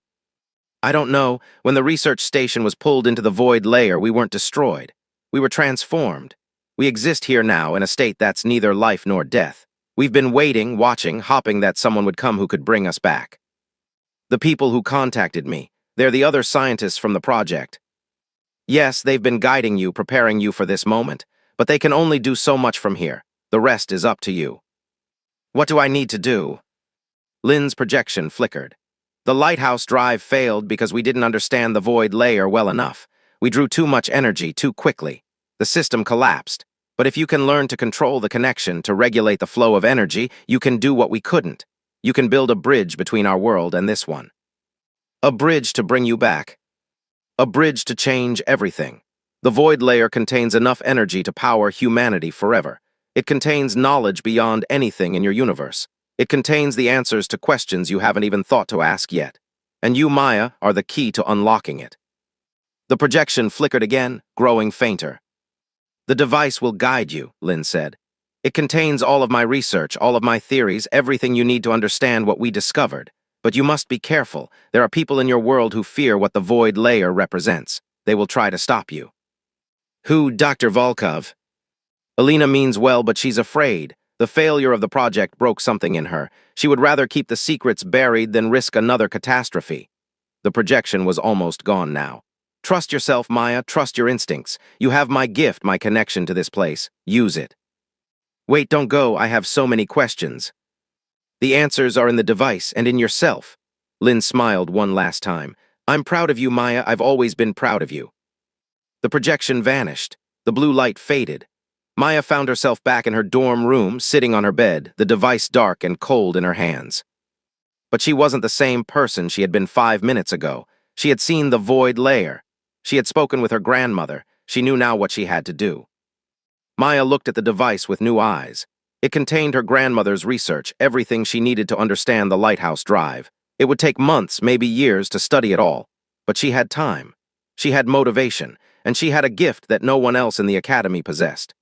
"I don't know. When the research station was pulled into the void layer, we weren't destroyed. We were transformed. We exist here now in a state that's neither life nor death. We've been waiting, watching, hoping that someone would come who could bring us back. The people who contacted me, they're the other scientists from the project. Yes, they've been guiding you, preparing you for this moment, but they can only do so much from here. The rest is up to you." "What do I need to do?" Lin's projection flickered. "The lighthouse drive failed because we didn't understand the void layer well enough. We drew too much energy too quickly. The system collapsed. But if you can learn to control the connection, to regulate the flow of energy, you can do what we couldn't. You can build a bridge between our world and this one. A bridge to bring you back. A bridge to change everything. The void layer contains enough energy to power humanity forever. It contains knowledge beyond anything in your universe. It contains the answers to questions you haven't even thought to ask yet. And you, Maya, are the key to unlocking it." The projection flickered again, growing fainter. "The device will guide you," Lin said. "It contains all of my research, all of my theories, everything you need to understand what we discovered. But you must be careful. There are people in your world who fear what the void layer represents. They will try to stop you." "Who, Dr. Volkov?" "Alina means well, but she's afraid. The failure of the project broke something in her. She would rather keep the secrets buried than risk another catastrophe." The projection was almost gone now. "Trust yourself, Maya. Trust your instincts. You have my gift, my connection to this place. Use it." "Wait, don't go. I have so many questions." "The answers are in the device and in yourself." Lin smiled one last time. "I'm proud of you, Maya. I've always been proud of you." The projection vanished. The blue light faded. Maya found herself back in her dorm room, sitting on her bed, the device dark and cold in her hands. But she wasn't the same person she had been 5 minutes ago. She had seen the void layer. She had spoken with her grandmother. She knew now what she had to do. Maya looked at the device with new eyes. It contained her grandmother's research, everything she needed to understand the lighthouse drive. It would take months, maybe years, to study it all. But she had time. She had motivation, and she had a gift that no one else in the academy possessed.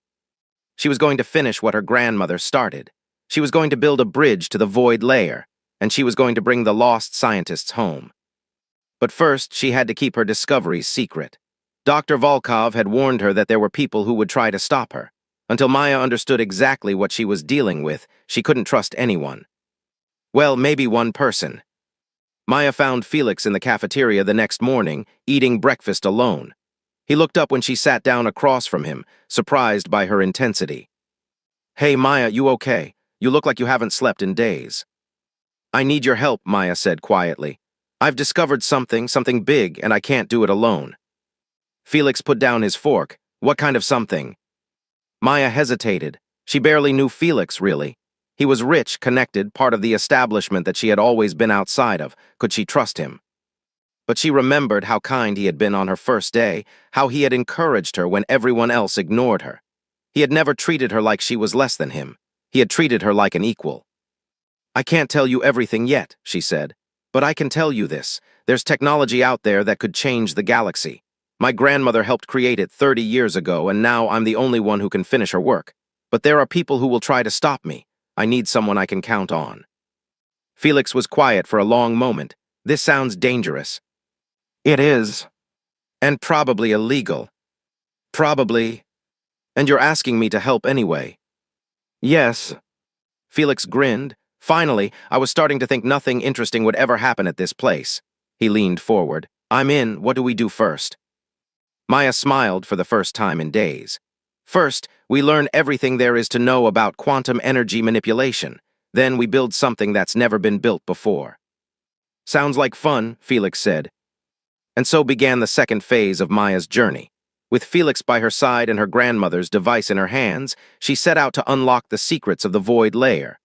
She was going to finish what her grandmother started. She was going to build a bridge to the void layer, and she was going to bring the lost scientists home. But first, she had to keep her discoveries secret. Dr. Volkov had warned her that there were people who would try to stop her. Until Maya understood exactly what she was dealing with, she couldn't trust anyone. Well, maybe one person. Maya found Felix in the cafeteria the next morning, eating breakfast alone. He looked up when she sat down across from him, surprised by her intensity. "Hey, Maya, you okay? You look like you haven't slept in days." "I need your help," Maya said quietly. "I've discovered something big, and I can't do it alone." Felix put down his fork. "What kind of something?" Maya hesitated. She barely knew Felix, really. He was rich, connected, part of the establishment that she had always been outside of. Could she trust him? But she remembered how kind he had been on her first day, how he had encouraged her when everyone else ignored her. He had never treated her like she was less than him. He had treated her like an equal. "I can't tell you everything yet," she said. "But I can tell you this. There's technology out there that could change the galaxy. My grandmother helped create it 30 years ago, and now I'm the only one who can finish her work. But there are people who will try to stop me. I need someone I can count on." Felix was quiet for a long moment. "This sounds dangerous." "It is. And probably illegal." "Probably. And you're asking me to help anyway." "Yes." Felix grinned. "Finally, I was starting to think nothing interesting would ever happen at this place." He leaned forward. "I'm in. What do we do first?" Maya smiled for the first time in days. "First, we learn everything there is to know about quantum energy manipulation. Then we build something that's never been built before." "Sounds like fun," Felix said. And so began the second phase of Maya's journey. With Felix by her side and her grandmother's device in her hands, she set out to unlock the secrets of the void layer.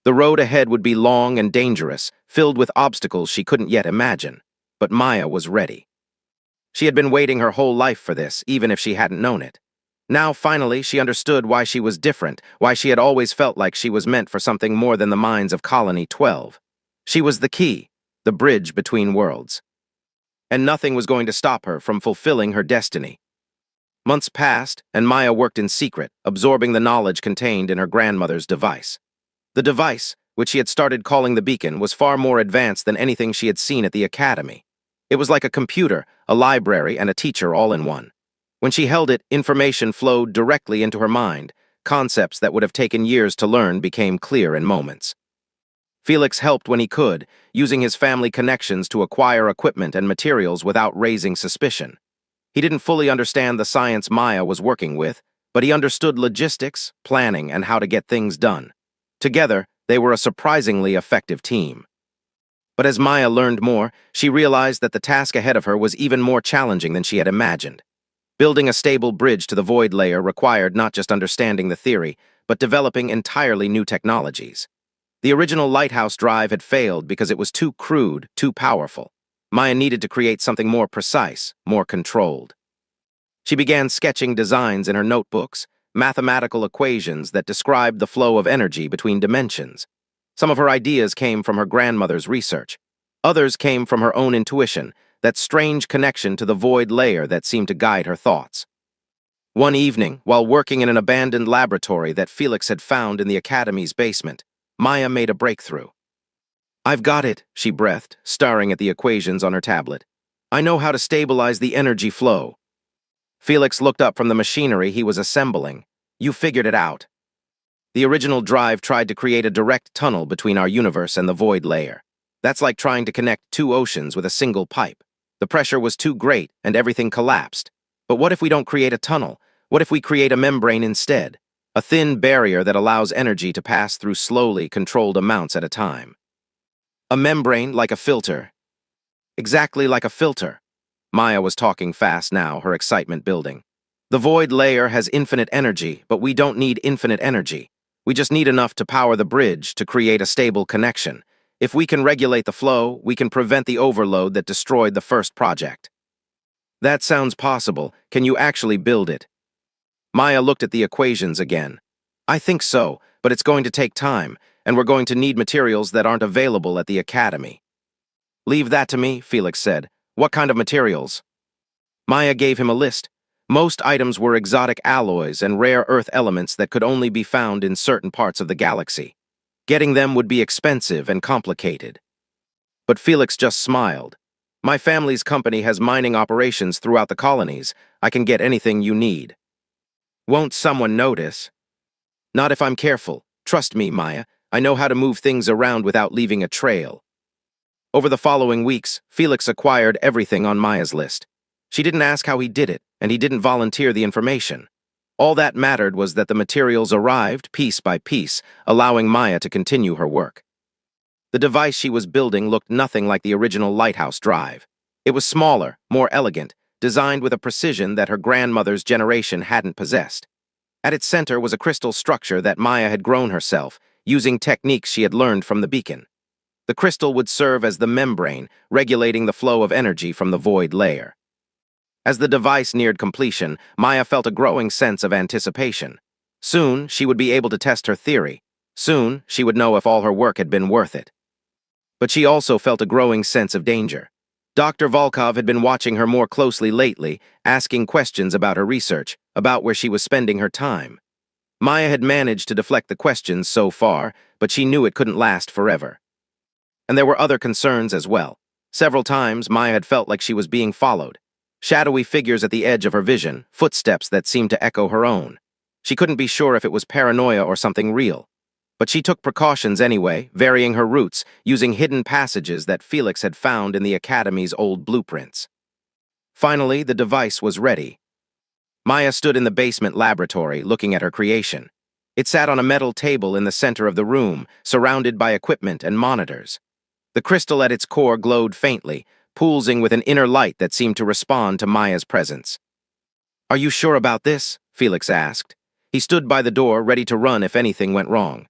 The road ahead would be long and dangerous, filled with obstacles she couldn't yet imagine. But Maya was ready. She had been waiting her whole life for this, even if she hadn't known it. Now, finally, she understood why she was different, why she had always felt like she was meant for something more than the minds of Colony 12. She was the key, the bridge between worlds. And nothing was going to stop her from fulfilling her destiny. Months passed, and Maya worked in secret, absorbing the knowledge contained in her grandmother's device. The device, which she had started calling the beacon, was far more advanced than anything she had seen at the academy. It was like a computer, a library, and a teacher all in one. When she held it, information flowed directly into her mind. Concepts that would have taken years to learn became clear in moments. Felix helped when he could, using his family connections to acquire equipment and materials without raising suspicion. He didn't fully understand the science Maya was working with, but he understood logistics, planning, and how to get things done. Together, they were a surprisingly effective team. But as Maya learned more, she realized that the task ahead of her was even more challenging than she had imagined. Building a stable bridge to the void layer required not just understanding the theory, but developing entirely new technologies. The original lighthouse drive had failed because it was too crude, too powerful. Maya needed to create something more precise, more controlled. She began sketching designs in her notebooks, mathematical equations that described the flow of energy between dimensions. Some of her ideas came from her grandmother's research. Others came from her own intuition, that strange connection to the void layer that seemed to guide her thoughts. One evening, while working in an abandoned laboratory that Felix had found in the academy's basement, Maya made a breakthrough. "I've got it," she breathed, staring at the equations on her tablet. "I know how to stabilize the energy flow." Felix looked up from the machinery he was assembling. "You figured it out." The original drive tried to create a direct tunnel between our universe and the void layer. That's like trying to connect two oceans with a single pipe. The pressure was too great and everything collapsed. But what if we don't create a tunnel? What if we create a membrane instead? A thin barrier that allows energy to pass through slowly, controlled amounts at a time. A membrane like a filter. Exactly like a filter. Maya was talking fast now, her excitement building. The void layer has infinite energy, but we don't need infinite energy. We just need enough to power the bridge to create a stable connection. If we can regulate the flow, we can prevent the overload that destroyed the first project. That sounds possible. Can you actually build it? Maya looked at the equations again. I think so, but it's going to take time, and we're going to need materials that aren't available at the academy. Leave that to me, Felix said. What kind of materials? Maya gave him a list. Most items were exotic alloys and rare earth elements that could only be found in certain parts of the galaxy. Getting them would be expensive and complicated. But Felix just smiled. My family's company has mining operations throughout the colonies. I can get anything you need. Won't someone notice? Not if I'm careful. Trust me, Maya. I know how to move things around without leaving a trail. Over the following weeks, Felix acquired everything on Maya's list. She didn't ask how he did it, and he didn't volunteer the information. All that mattered was that the materials arrived piece by piece, allowing Maya to continue her work. The device she was building looked nothing like the original lighthouse drive. It was smaller, more elegant, designed with a precision that her grandmother's generation hadn't possessed. At its center was a crystal structure that Maya had grown herself, using techniques she had learned from the beacon. The crystal would serve as the membrane, regulating the flow of energy from the void layer. As the device neared completion, Maya felt a growing sense of anticipation. Soon, she would be able to test her theory. Soon, she would know if all her work had been worth it. But she also felt a growing sense of danger. Dr. Volkov had been watching her more closely lately, asking questions about her research, about where she was spending her time. Maya had managed to deflect the questions so far, but she knew it couldn't last forever. And there were other concerns as well. Several times, Maya had felt like she was being followed. Shadowy figures at the edge of her vision, footsteps that seemed to echo her own. She couldn't be sure if it was paranoia or something real. But she took precautions anyway, varying her routes, using hidden passages that Felix had found in the Academy's old blueprints. Finally, the device was ready. Maya stood in the basement laboratory, looking at her creation. It sat on a metal table in the center of the room, surrounded by equipment and monitors. The crystal at its core glowed faintly, pulsing with an inner light that seemed to respond to Maya's presence. "Are you sure about this?" Felix asked. He stood by the door, ready to run if anything went wrong.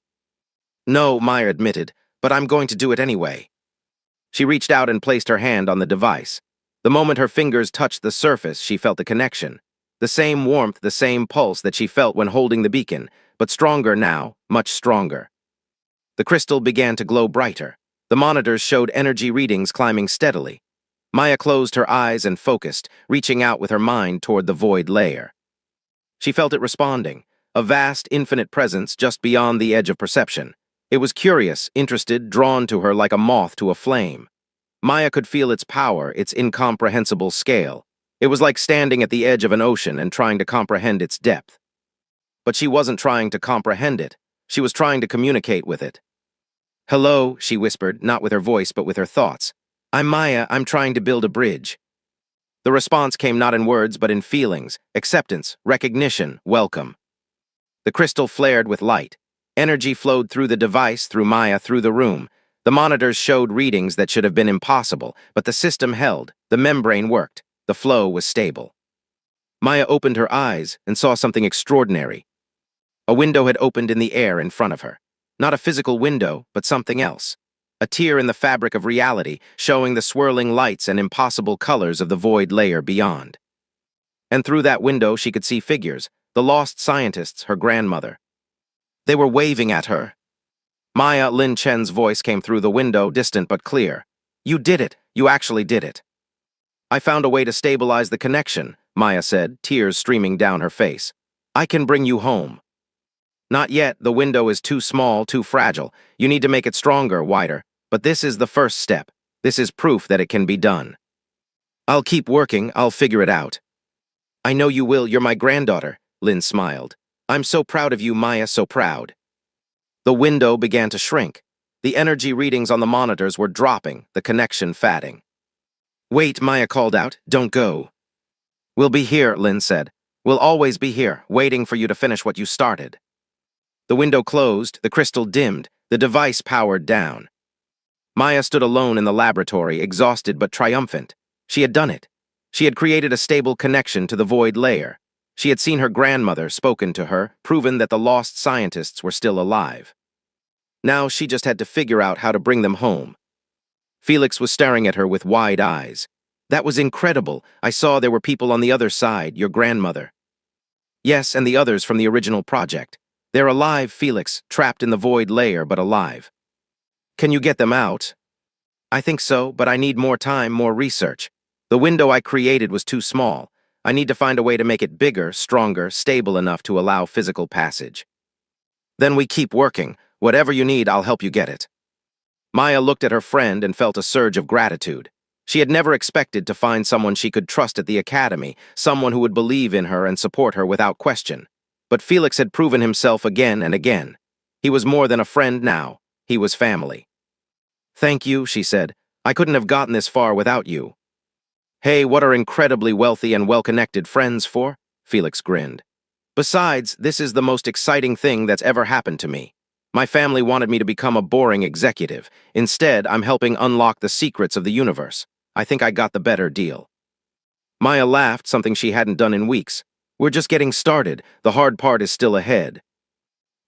"No," Maya admitted, "but I'm going to do it anyway." She reached out and placed her hand on the device. The moment her fingers touched the surface, she felt the connection. The same warmth, the same pulse that she felt when holding the beacon, but stronger now, much stronger. The crystal began to glow brighter. The monitors showed energy readings climbing steadily. Maya closed her eyes and focused, reaching out with her mind toward the void layer. She felt it responding, a vast, infinite presence just beyond the edge of perception. It was curious, interested, drawn to her like a moth to a flame. Maya could feel its power, its incomprehensible scale. It was like standing at the edge of an ocean and trying to comprehend its depth. But she wasn't trying to comprehend it. She was trying to communicate with it. "Hello," she whispered, not with her voice but with her thoughts. "I'm Maya, I'm trying to build a bridge." The response came not in words but in feelings, acceptance, recognition, welcome. The crystal flared with light. Energy flowed through the device, through Maya, through the room. The monitors showed readings that should have been impossible, but the system held, the membrane worked, the flow was stable. Maya opened her eyes and saw something extraordinary. A window had opened in the air in front of her. Not a physical window, but something else. A tear in the fabric of reality, showing the swirling lights and impossible colors of the void layer beyond. And through that window she could see figures, the lost scientists, her grandmother. They were waving at her. Maya, Lin Chen's voice came through the window, distant but clear. "You did it. You actually did it." "I found a way to stabilize the connection," Maya said, tears streaming down her face. "I can bring you home." "Not yet. The window is too small, too fragile. You need to make it stronger, wider. But this is the first step. This is proof that it can be done." "I'll keep working. I'll figure it out." "I know you will. You're my granddaughter," Lin smiled. "I'm so proud of you, Maya, so proud." The window began to shrink. The energy readings on the monitors were dropping, the connection fading. "Wait," Maya called out. "Don't go." "We'll be here," Lin said. "We'll always be here, waiting for you to finish what you started." The window closed, the crystal dimmed, the device powered down. Maya stood alone in the laboratory, exhausted but triumphant. She had done it. She had created a stable connection to the void layer. She had seen her grandmother, spoken to her, proven that the lost scientists were still alive. Now she just had to figure out how to bring them home. Felix was staring at her with wide eyes. "That was incredible. I saw there were people on the other side, your grandmother." "Yes, and the others from the original project. They're alive, Felix, trapped in the void layer, but alive." "Can you get them out?" "I think so, but I need more time, more research. The window I created was too small. I need to find a way to make it bigger, stronger, stable enough to allow physical passage." "Then we keep working. Whatever you need, I'll help you get it." Maya looked at her friend and felt a surge of gratitude. She had never expected to find someone she could trust at the academy, someone who would believe in her and support her without question. But Felix had proven himself again and again. He was more than a friend now. He was family. "Thank you," she said. "I couldn't have gotten this far without you." Hey, what are incredibly wealthy and well-connected friends for? Felix grinned. Besides, this is the most exciting thing that's ever happened to me. My family wanted me to become a boring executive. Instead, I'm helping unlock the secrets of the universe. I think I got the better deal. Maya laughed, something she hadn't done in weeks. We're just getting started. The hard part is still ahead.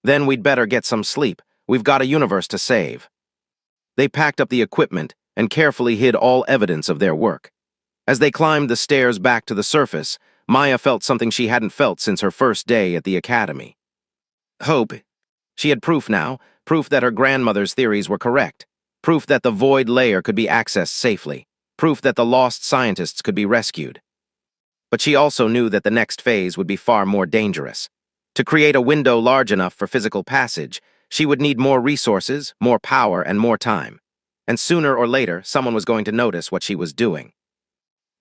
Then we'd better get some sleep. We've got a universe to save. They packed up the equipment and carefully hid all evidence of their work. As they climbed the stairs back to the surface, Maya felt something she hadn't felt since her first day at the academy. Hope. She had proof now, proof that her grandmother's theories were correct, proof that the void layer could be accessed safely, proof that the lost scientists could be rescued. But she also knew that the next phase would be far more dangerous. To create a window large enough for physical passage, she would need more resources, more power, and more time. And sooner or later, someone was going to notice what she was doing.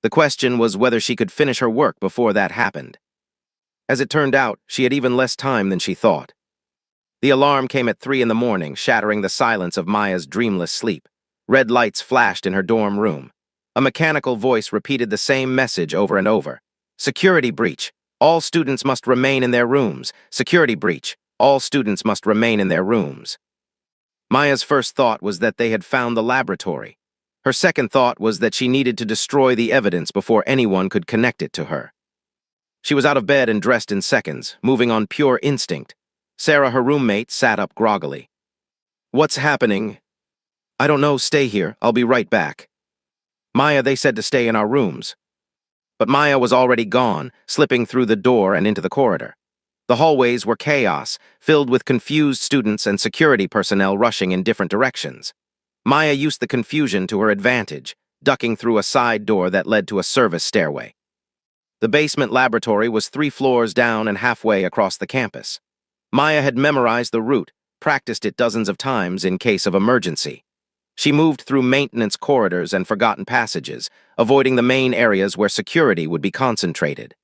The question was whether she could finish her work before that happened. As it turned out, she had even less time than she thought. The alarm came at 3 in the morning, shattering the silence of Maya's dreamless sleep. Red lights flashed in her dorm room. A mechanical voice repeated the same message over and over. Security breach. All students must remain in their rooms. Security breach. All students must remain in their rooms. Maya's first thought was that they had found the laboratory. Her second thought was that she needed to destroy the evidence before anyone could connect it to her. She was out of bed and dressed in seconds, moving on pure instinct. Sarah, her roommate, sat up groggily. What's happening? I don't know, stay here, I'll be right back. Maya, they said to stay in our rooms. But Maya was already gone, slipping through the door and into the corridor. The hallways were chaos, filled with confused students and security personnel rushing in different directions. Maya used the confusion to her advantage, ducking through a side door that led to a service stairway. The basement laboratory was 3 floors down and halfway across the campus. Maya had memorized the route, practiced it dozens of times in case of emergency. She moved through maintenance corridors and forgotten passages, avoiding the main areas where security would be concentrated.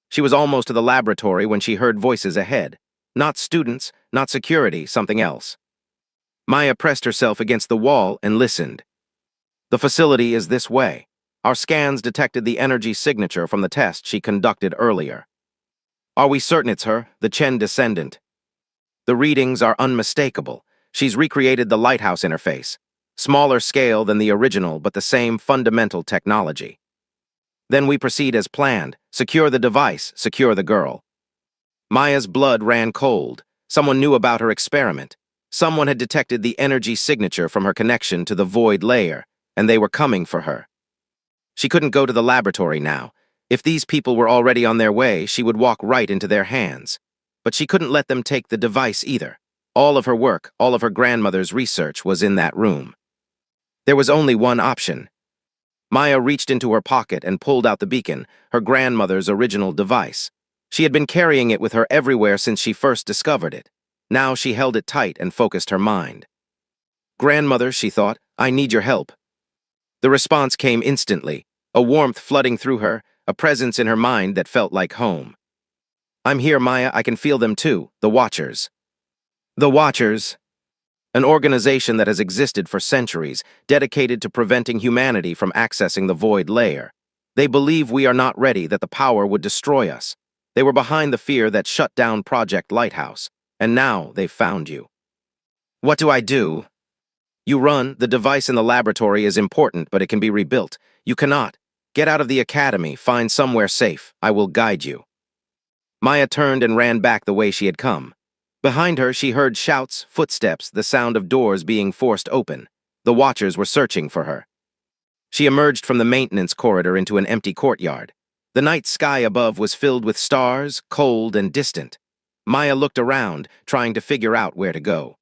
She was almost to the laboratory when she heard voices ahead. Not students, not security, something else. Maya pressed herself against the wall and listened. The facility is this way. Our scans detected the energy signature from the test she conducted earlier. Are we certain it's her, the Chen descendant? The readings are unmistakable. She's recreated the lighthouse interface. Smaller scale than the original, but the same fundamental technology. Then we proceed as planned. Secure the device, secure the girl. Maya's blood ran cold. Someone knew about her experiment. Someone had detected the energy signature from her connection to the void layer, and they were coming for her. She couldn't go to the laboratory now. If these people were already on their way, she would walk right into their hands. But she couldn't let them take the device either. All of her work, all of her grandmother's research was in that room. There was only one option. Maya reached into her pocket and pulled out the beacon, her grandmother's original device. She had been carrying it with her everywhere since she first discovered it. Now she held it tight and focused her mind. Grandmother, she thought, I need your help. The response came instantly, a warmth flooding through her, a presence in her mind that felt like home. I'm here, Maya, I can feel them too, the Watchers. The Watchers, an organization that has existed for centuries, dedicated to preventing humanity from accessing the void layer. They believe we are not ready, that the power would destroy us. They were behind the fear that shut down Project Lighthouse, and now they've found you. What do I do? You run, the device in the laboratory is important, but it can be rebuilt. You cannot. Get out of the academy, find somewhere safe. I will guide you. Maya turned and ran back the way she had come. Behind her, she heard shouts, footsteps, the sound of doors being forced open. The Watchers were searching for her. She emerged from the maintenance corridor into an empty courtyard. The night sky above was filled with stars, cold and distant. Maya looked around, trying to figure out where to go.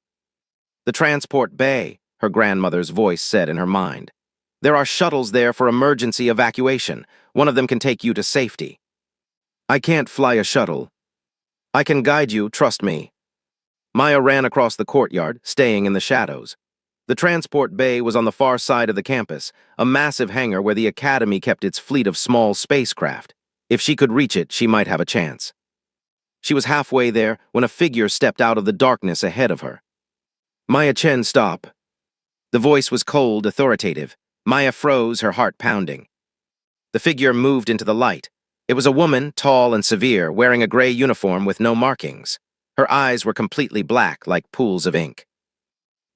The transport bay, her grandmother's voice said in her mind. There are shuttles there for emergency evacuation. One of them can take you to safety. I can't fly a shuttle. I can guide you, trust me. Maya ran across the courtyard, staying in the shadows. The transport bay was on the far side of the campus, a massive hangar where the academy kept its fleet of small spacecraft. If she could reach it, she might have a chance. She was halfway there when a figure stepped out of the darkness ahead of her. Maya Chen, stop. The voice was cold, authoritative. Maya froze, her heart pounding. The figure moved into the light. It was a woman, tall and severe, wearing a gray uniform with no markings. Her eyes were completely black, like pools of ink.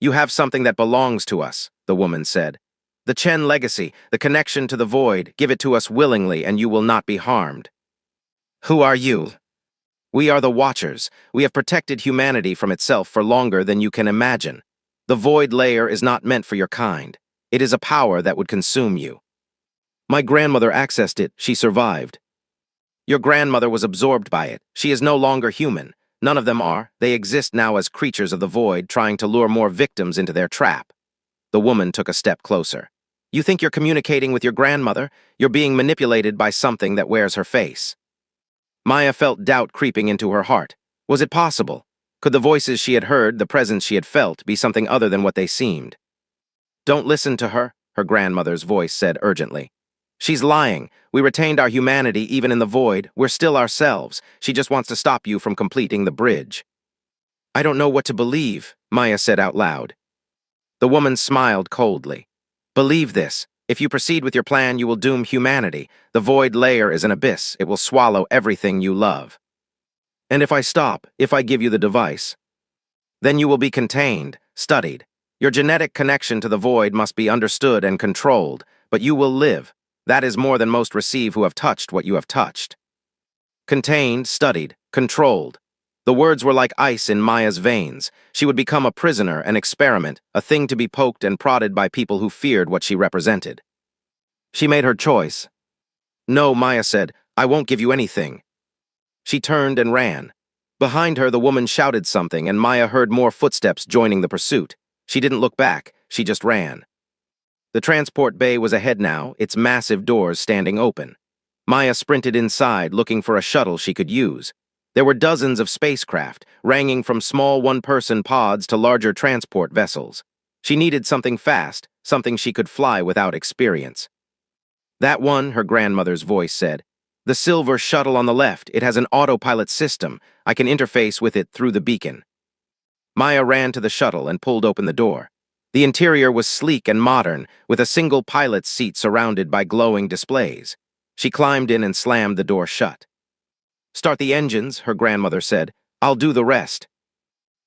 "You have something that belongs to us," the woman said. "The Chen legacy, the connection to the void, give it to us willingly and you will not be harmed." "Who are you?" "We are the Watchers. We have protected humanity from itself for longer than you can imagine. The void layer is not meant for your kind. It is a power that would consume you." "My grandmother accessed it. She survived." "Your grandmother was absorbed by it. She is no longer human. None of them are. They exist now as creatures of the void, trying to lure more victims into their trap." The woman took a step closer. "You think you're communicating with your grandmother? You're being manipulated by something that wears her face." Maya felt doubt creeping into her heart. Was it possible? Could the voices she had heard, the presence she had felt, be something other than what they seemed? "Don't listen to her grandmother's voice said urgently. "She's lying. We retained our humanity even in the void. We're still ourselves. She just wants to stop you from completing the bridge." "I don't know what to believe," Maya said out loud. The woman smiled coldly. "Believe this. If you proceed with your plan, you will doom humanity. The void layer is an abyss. It will swallow everything you love. And if I stop, if I give you the device, then you will be contained, studied. Your genetic connection to the void must be understood and controlled, but you will live. That is more than most receive who have touched what you have touched." Contained, studied, controlled. The words were like ice in Maya's veins. She would become a prisoner, an experiment, a thing to be poked and prodded by people who feared what she represented. She made her choice. "No," Maya said, "I won't give you anything." She turned and ran. Behind her, the woman shouted something, and Maya heard more footsteps joining the pursuit. She didn't look back. She just ran. The transport bay was ahead now, its massive doors standing open. Maya sprinted inside, looking for a shuttle she could use. There were dozens of spacecraft, ranging from small one-person pods to larger transport vessels. She needed something fast, something she could fly without experience. "That one," her grandmother's voice said. "The silver shuttle on the left. It has an autopilot system. I can interface with it through the beacon." Maya ran to the shuttle and pulled open the door. The interior was sleek and modern, with a single pilot's seat surrounded by glowing displays. She climbed in and slammed the door shut. "Start the engines," her grandmother said. "I'll do the rest."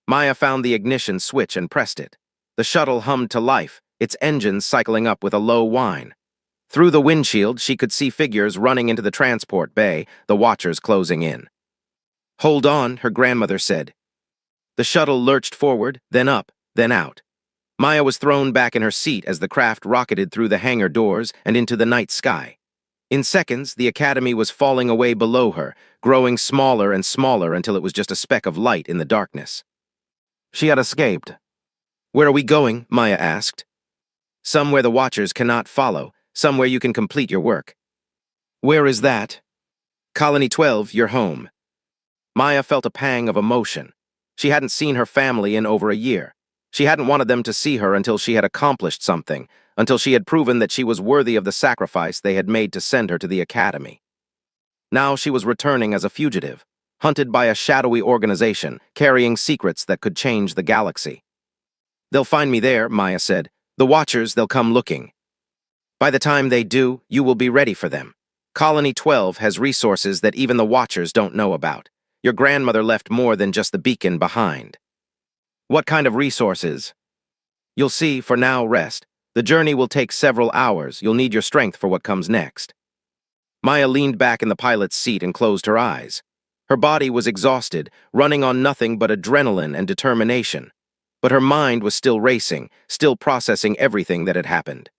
Maya found the ignition switch and pressed it. The shuttle hummed to life, its engines cycling up with a low whine. Through the windshield, she could see figures running into the transport bay, the Watchers closing in. "Hold on," her grandmother said. The shuttle lurched forward, then up, then out. Maya was thrown back in her seat as the craft rocketed through the hangar doors and into the night sky. In seconds, the academy was falling away below her, growing smaller and smaller until it was just a speck of light in the darkness. She had escaped. "Where are we going?" Maya asked. "Somewhere the Watchers cannot follow, somewhere you can complete your work." "Where is that?" "Colony 12, your home." Maya felt a pang of emotion. She hadn't seen her family in over a year. She hadn't wanted them to see her until she had accomplished something, until she had proven that she was worthy of the sacrifice they had made to send her to the academy. Now she was returning as a fugitive, hunted by a shadowy organization, carrying secrets that could change the galaxy. "They'll find me there," Maya said. "The Watchers, they'll come looking. By the time they do, you will be ready for them. Colony 12 has resources that even the Watchers don't know about. Your grandmother left more than just the beacon behind." "What kind of resources?" "You'll see. For now, rest. The journey will take several hours. You'll need your strength for what comes next." Maya leaned back in the pilot's seat and closed her eyes. Her body was exhausted, running on nothing but adrenaline and determination. But her mind was still racing, still processing everything that had happened.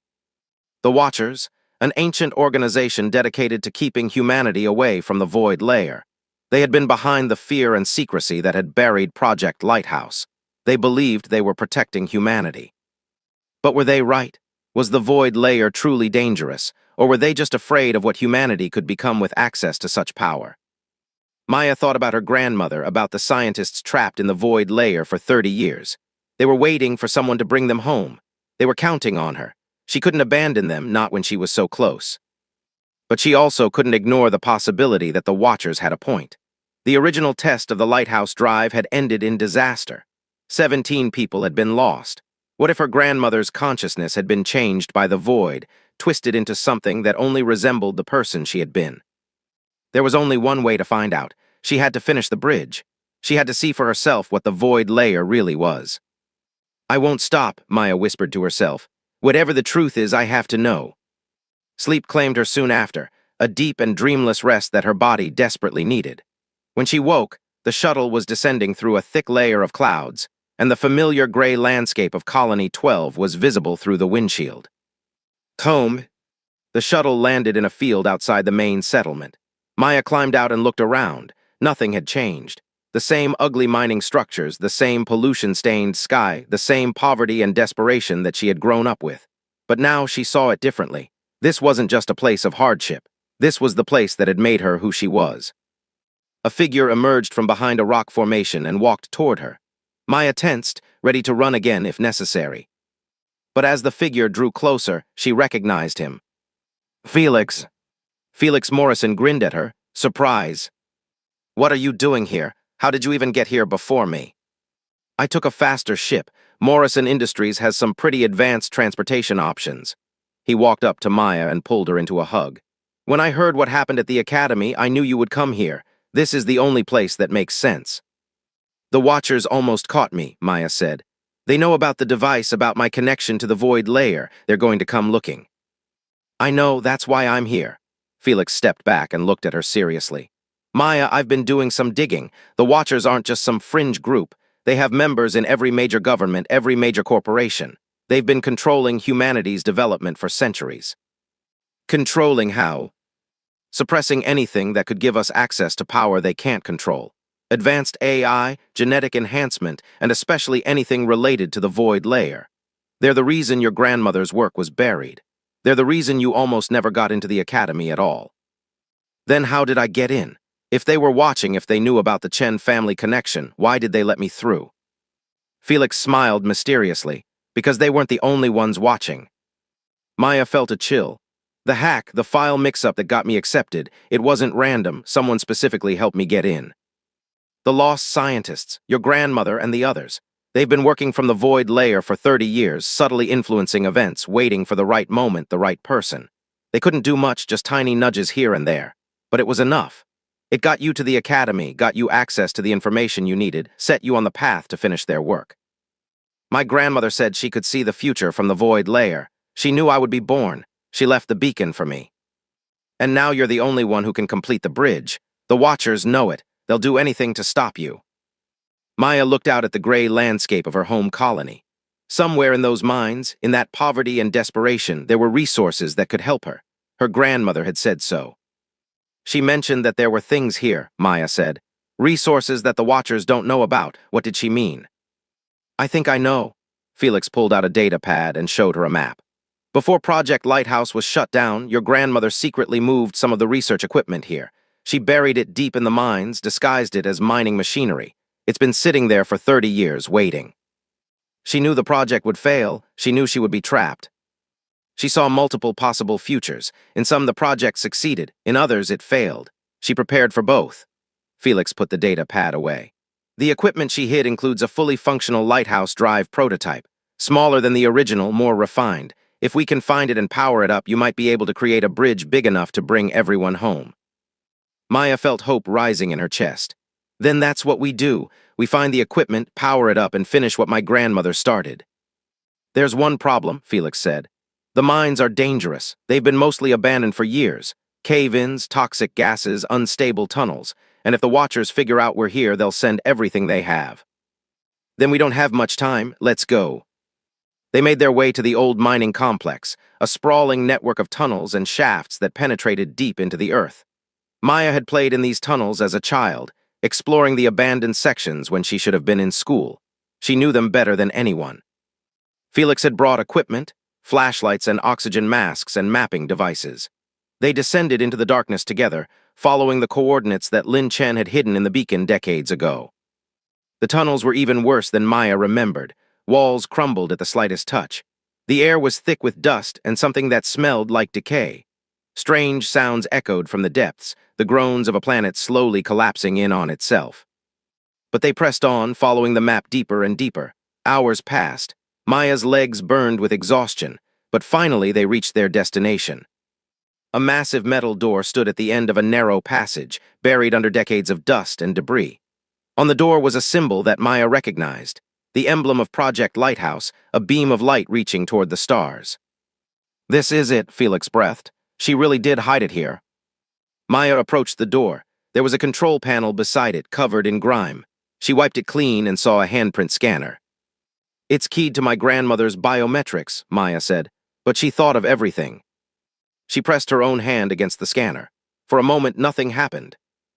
The Watchers, an ancient organization dedicated to keeping humanity away from the void layer. They had been behind the fear and secrecy that had buried Project Lighthouse. They believed they were protecting humanity. But were they right? Was the void layer truly dangerous, or were they just afraid of what humanity could become with access to such power? Maya thought about her grandmother, about the scientists trapped in the void layer for 30 years. They were waiting for someone to bring them home. They were counting on her. She couldn't abandon them, not when she was so close. But she also couldn't ignore the possibility that the Watchers had a point. The original test of the Lighthouse Drive had ended in disaster. 17 people had been lost. What if her grandmother's consciousness had been changed by the void, twisted into something that only resembled the person she had been. There was only one way to find out. She had to finish the bridge. She had to see for herself what the void layer really was. I won't stop, Maya whispered to herself. Whatever the truth is, I have to know. Sleep claimed her soon after, a deep and dreamless rest that her body desperately needed. When she woke, the shuttle was descending through a thick layer of clouds, and the familiar gray landscape of Colony 12 was visible through the windshield. Home. The shuttle landed in a field outside the main settlement. Maya climbed out and looked around. Nothing had changed. The same ugly mining structures, the same pollution-stained sky, the same poverty and desperation that she had grown up with. But now she saw it differently. This wasn't just a place of hardship. This was the place that had made her who she was. A figure emerged from behind a rock formation and walked toward her. Maya tensed, ready to run again if necessary. But as the figure drew closer, she recognized him. Felix. Felix Morrison grinned at her, surprise. What are you doing here? How did you even get here before me? I took a faster ship. Morrison Industries has some pretty advanced transportation options. He walked up to Maya and pulled her into a hug. When I heard what happened at the academy, I knew you would come here. This is the only place that makes sense. The Watchers almost caught me, Maya said. They know about the device, about my connection to the void layer. They're going to come looking. I know, that's why I'm here. Felix stepped back and looked at her seriously. Maya, I've been doing some digging. The Watchers aren't just some fringe group. They have members in every major government, every major corporation. They've been controlling humanity's development for centuries. Controlling how? Suppressing anything that could give us access to power they can't control. Advanced AI, genetic enhancement, and especially anything related to the void layer. They're the reason your grandmother's work was buried. They're the reason you almost never got into the academy at all. Then how did I get in? If they were watching, if they knew about the Chen family connection, why did they let me through? Felix smiled mysteriously, because they weren't the only ones watching. Maya felt a chill. The hack, the file mix-up that got me accepted, it wasn't random, someone specifically helped me get in. The lost scientists, your grandmother and the others. They've been working from the void layer for 30 years, subtly influencing events, waiting for the right moment, the right person. They couldn't do much, just tiny nudges here and there. But it was enough. It got you to the academy, got you access to the information you needed, set you on the path to finish their work. My grandmother said she could see the future from the void layer. She knew I would be born. She left the beacon for me. And now you're the only one who can complete the bridge. The Watchers know it. They'll do anything to stop you. Maya looked out at the gray landscape of her home colony. Somewhere in those mines, in that poverty and desperation, there were resources that could help her. Her grandmother had said so. She mentioned that there were things here, Maya said. Resources that the Watchers don't know about. What did she mean? I think I know. Felix pulled out a data pad and showed her a map. Before Project Lighthouse was shut down, your grandmother secretly moved some of the research equipment here. She buried it deep in the mines, disguised it as mining machinery. It's been sitting there for 30 years, waiting. She knew the project would fail. She knew she would be trapped. She saw multiple possible futures. In some, the project succeeded. In others, it failed. She prepared for both. Felix put the data pad away. The equipment she hid includes a fully functional lighthouse drive prototype. Smaller than the original, more refined. If we can find it and power it up, you might be able to create a bridge big enough to bring everyone home. Maya felt hope rising in her chest. Then that's what we do. We find the equipment, power it up, and finish what my grandmother started. There's one problem, Felix said. The mines are dangerous. They've been mostly abandoned for years. Cave-ins, toxic gases, unstable tunnels. And if the Watchers figure out we're here, they'll send everything they have. Then we don't have much time. Let's go. They made their way to the old mining complex, a sprawling network of tunnels and shafts that penetrated deep into the earth. Maya had played in these tunnels as a child, exploring the abandoned sections when she should have been in school. She knew them better than anyone. Felix had brought equipment, flashlights and oxygen masks and mapping devices. They descended into the darkness together, following the coordinates that Lin Chen had hidden in the beacon decades ago. The tunnels were even worse than Maya remembered. Walls crumbled at the slightest touch. The air was thick with dust and something that smelled like decay. Strange sounds echoed from the depths, the groans of a planet slowly collapsing in on itself. But they pressed on, following the map deeper and deeper. Hours passed. Maya's legs burned with exhaustion. but finally they reached their destination. A massive metal door stood at the end of a narrow passage, buried under decades of dust and debris. On the door was a symbol that Maya recognized, the emblem of Project Lighthouse, a beam of light reaching toward the stars. This is it, Felix breathed. She really did hide it here. Maya approached the door. There was a control panel beside it, covered in grime. She wiped it clean and saw a handprint scanner. It's keyed to my grandmother's biometrics, Maya said, but she thought of everything. She pressed her own hand against the scanner. For a moment, nothing happened.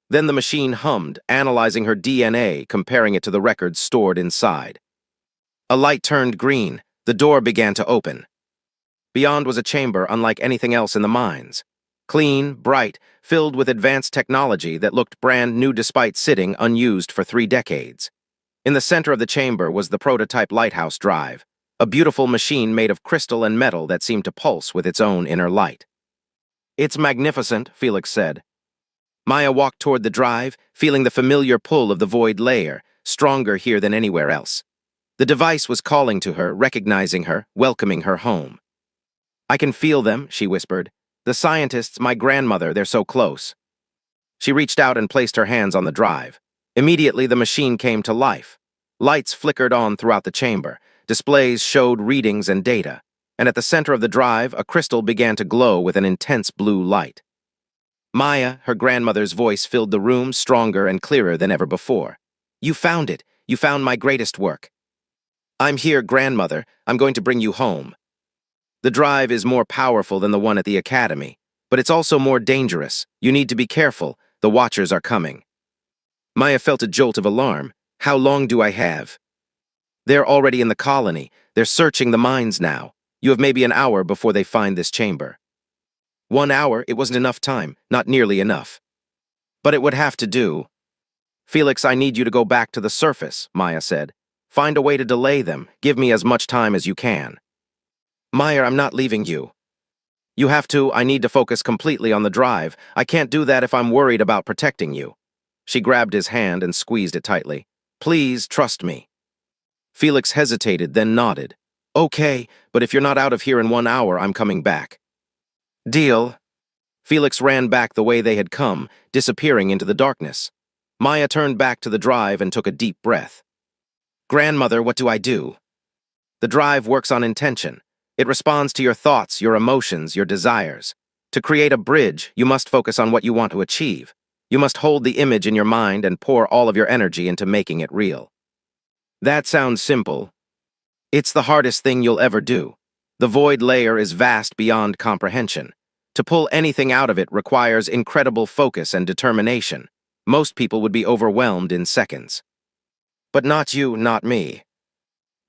Then the machine hummed, analyzing her DNA, comparing it to the records stored inside. A light turned green. The door began to open. Beyond was a chamber unlike anything else in the mines. Clean, bright, filled with advanced technology that looked brand new despite sitting unused for 3 decades. In the center of the chamber was the prototype lighthouse drive, a beautiful machine made of crystal and metal that seemed to pulse with its own inner light. It's magnificent, Felix said. Maya walked toward the drive, feeling the familiar pull of the void layer, stronger here than anywhere else. The device was calling to her, recognizing her, welcoming her home. I can feel them, she whispered. The scientists, my grandmother, they're so close. She reached out and placed her hands on the drive. Immediately, the machine came to life. Lights flickered on throughout the chamber. Displays showed readings and data. And at the center of the drive, a crystal began to glow with an intense blue light. Maya, her grandmother's voice filled the room, stronger and clearer than ever before. You found it. You found my greatest work. I'm here, grandmother. I'm going to bring you home. The drive is more powerful than the one at the academy, but it's also more dangerous. You need to be careful. The Watchers are coming. Maya felt a jolt of alarm. How long do I have? They're already in the colony. They're searching the mines now. You have maybe an hour before they find this chamber. 1 hour, it wasn't enough time, not nearly enough. But it would have to do. Felix, I need you to go back to the surface, Maya said. Find a way to delay them. Give me as much time as you can. Maya, I'm not leaving you. You have to. I need to focus completely on the drive. I can't do that if I'm worried about protecting you. She grabbed his hand and squeezed it tightly. Please, trust me. Felix hesitated, then nodded. Okay, but if you're not out of here in 1 hour, I'm coming back. Deal. Felix ran back the way they had come, disappearing into the darkness. Maya turned back to the drive and took a deep breath. Grandmother, what do I do? The drive works on intention. It responds to your thoughts, your emotions, your desires. To create a bridge, you must focus on what you want to achieve. You must hold the image in your mind and pour all of your energy into making it real. That sounds simple. It's the hardest thing you'll ever do. The void layer is vast beyond comprehension. To pull anything out of it requires incredible focus and determination. Most people would be overwhelmed in seconds. But not you, not me.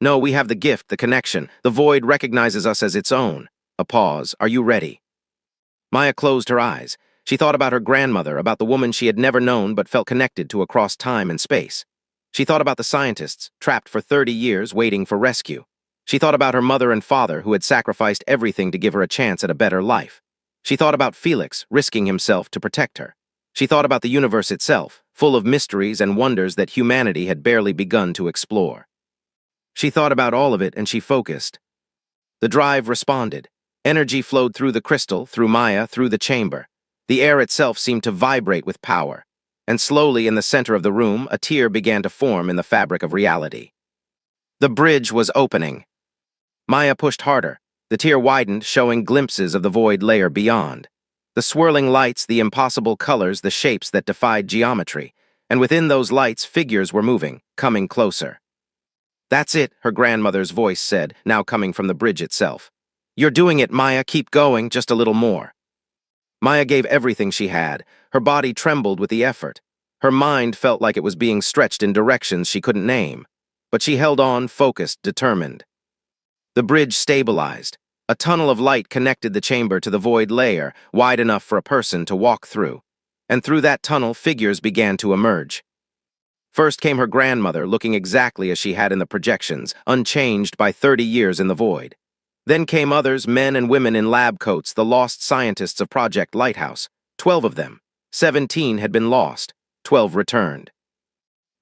No, we have the gift, the connection. The void recognizes us as its own. A pause. Are you ready? Maya closed her eyes. She thought about her grandmother, about the woman she had never known but felt connected to across time and space. She thought about the scientists, trapped for 30 years, waiting for rescue. She thought about her mother and father, who had sacrificed everything to give her a chance at a better life. She thought about Felix, risking himself to protect her. She thought about the universe itself, full of mysteries and wonders that humanity had barely begun to explore. She thought about all of it, and she focused. The drive responded. Energy flowed through the crystal, through Maya, through the chamber. The air itself seemed to vibrate with power. And slowly, in the center of the room, a tear began to form in the fabric of reality. The bridge was opening. Maya pushed harder. The tear widened, showing glimpses of the void layer beyond. The swirling lights, the impossible colors, the shapes that defied geometry. And within those lights, figures were moving, coming closer. That's it, her grandmother's voice said, now coming from the bridge itself. You're doing it, Maya. Keep going, just a little more. Maya gave everything she had. Her body trembled with the effort. Her mind felt like it was being stretched in directions she couldn't name. But she held on, focused, determined. The bridge stabilized. A tunnel of light connected the chamber to the void layer, wide enough for a person to walk through. And through that tunnel, figures began to emerge. First came her grandmother, looking exactly as she had in the projections, unchanged by 30 years in the void. Then came others, men and women in lab coats, the lost scientists of Project Lighthouse. 12 of them. 17 had been lost. 12 returned.